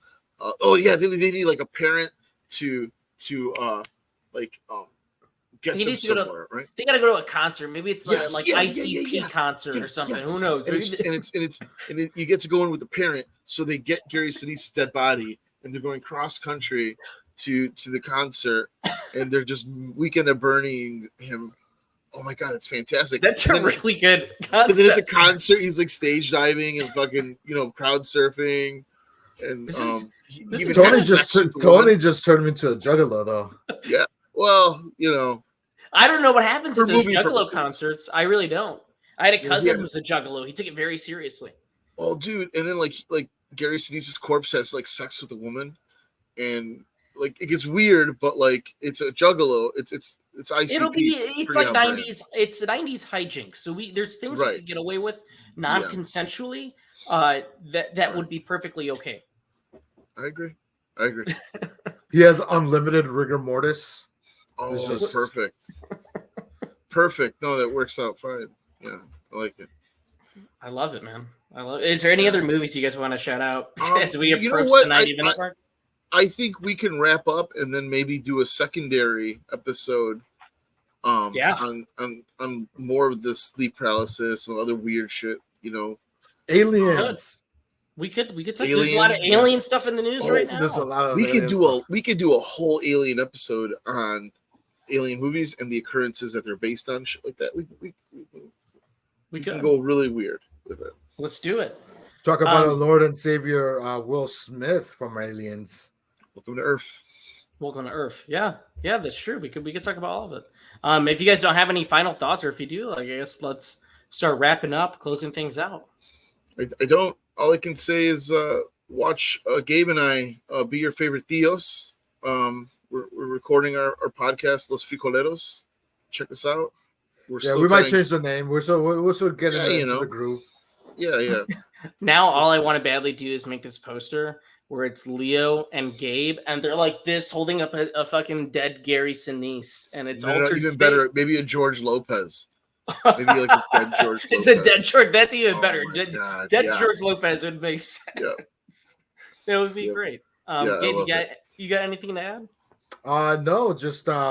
They need like a parent to get them somewhere, right? They got to go to a concert. Maybe it's ICP concert or something. Who knows? And you get to go in with the parent, so they get Gary Sinise's dead body, and they're going cross country to the concert, and they're just weekend of burning him. Oh my god, it's fantastic! That's a really good concept. And then at the concert, he's like stage diving and fucking crowd surfing, and Tony just turned him into a juggalo, though. Yeah, well, I don't know what happens at those juggalo concerts. I really don't. I had a cousin who was a juggalo. He took it very seriously. Oh, dude! And then like Gary Sinise's corpse has like sex with a woman, and like it gets weird, but like it's a juggalo. It's ICP. It's like 90s. It's the 90s hijinks. So there's things we can get away with non-consensually. That would be perfectly okay. I agree. He has unlimited rigor mortis. Oh, perfect. Perfect. No, that works out fine. Yeah, I like it. I love it, man. I love it. Is there any other movies you guys want to shout out as we approach the 90-minute mark? I think we can wrap up and then maybe do a secondary episode on more of the sleep paralysis and other weird shit, Aliens. We could touch. There's a lot of alien stuff in the news right now. There's a lot of we could do a whole alien episode on alien movies and the occurrences that they're based on, shit like that. We can go really weird with it. Let's do it. Talk about our Lord and Savior Will Smith from Aliens. Welcome to Earth. Welcome to Earth. Yeah, that's true. We could talk about all of it. If you guys don't have any final thoughts, or if you do, I guess let's start wrapping up, closing things out. I don't. All I can say is watch Gabe and I Be Your Favorite Tios. We're recording our podcast Los Fricoleros. Check us out. We might change the name. We're still getting into the groove. Yeah. Now all I want to badly do is make this poster where it's Leo and Gabe, and they're like this, holding up a fucking dead Gary Sinise, and it's altered even state. Better. Maybe a George Lopez. Maybe like a dead George Lopez. It's a dead George. That's even better. God, dead George Lopez would make sense. Yeah. That would be great. Gabe, you got anything to add? No, just I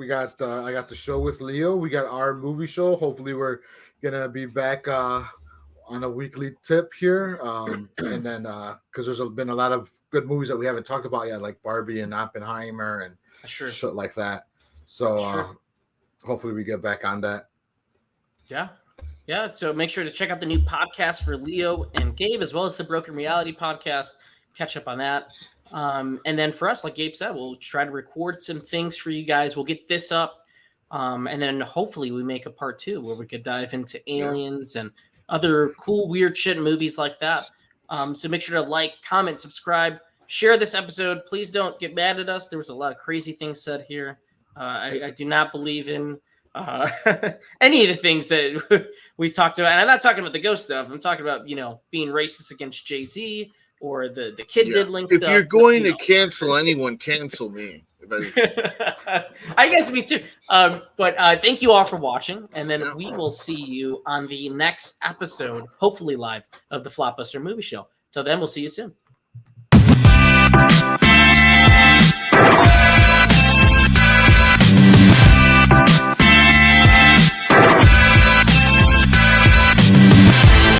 got the show with Leo. We got our movie show. Hopefully we're gonna be back on a weekly tip here. And then because there's been a lot of good movies that we haven't talked about yet, like Barbie and Oppenheimer and shit like that. So hopefully we get back on that. Yeah. So make sure to check out the new podcast for Leo and Gabe, as well as the Broken Reality podcast. Catch up on that. And then for us, like Gabe said, we'll try to record some things for you guys. We'll get this up. And then hopefully we make a part 2 where we could dive into aliens and other cool, weird shit in movies like that. So make sure to like, comment, subscribe, share this episode. Please don't get mad at us. There was a lot of crazy things said here. I do not believe in any of the things that we talked about. And I'm not talking about the ghost stuff. I'm talking about, being racist against Jay-Z or the kid diddling stuff. If you're going to cancel anyone, cancel me. I guess me too. But thank you all for watching. And then we will see you on the next episode, hopefully live, of the Flopbuster Movie Show. Till then, we'll see you soon.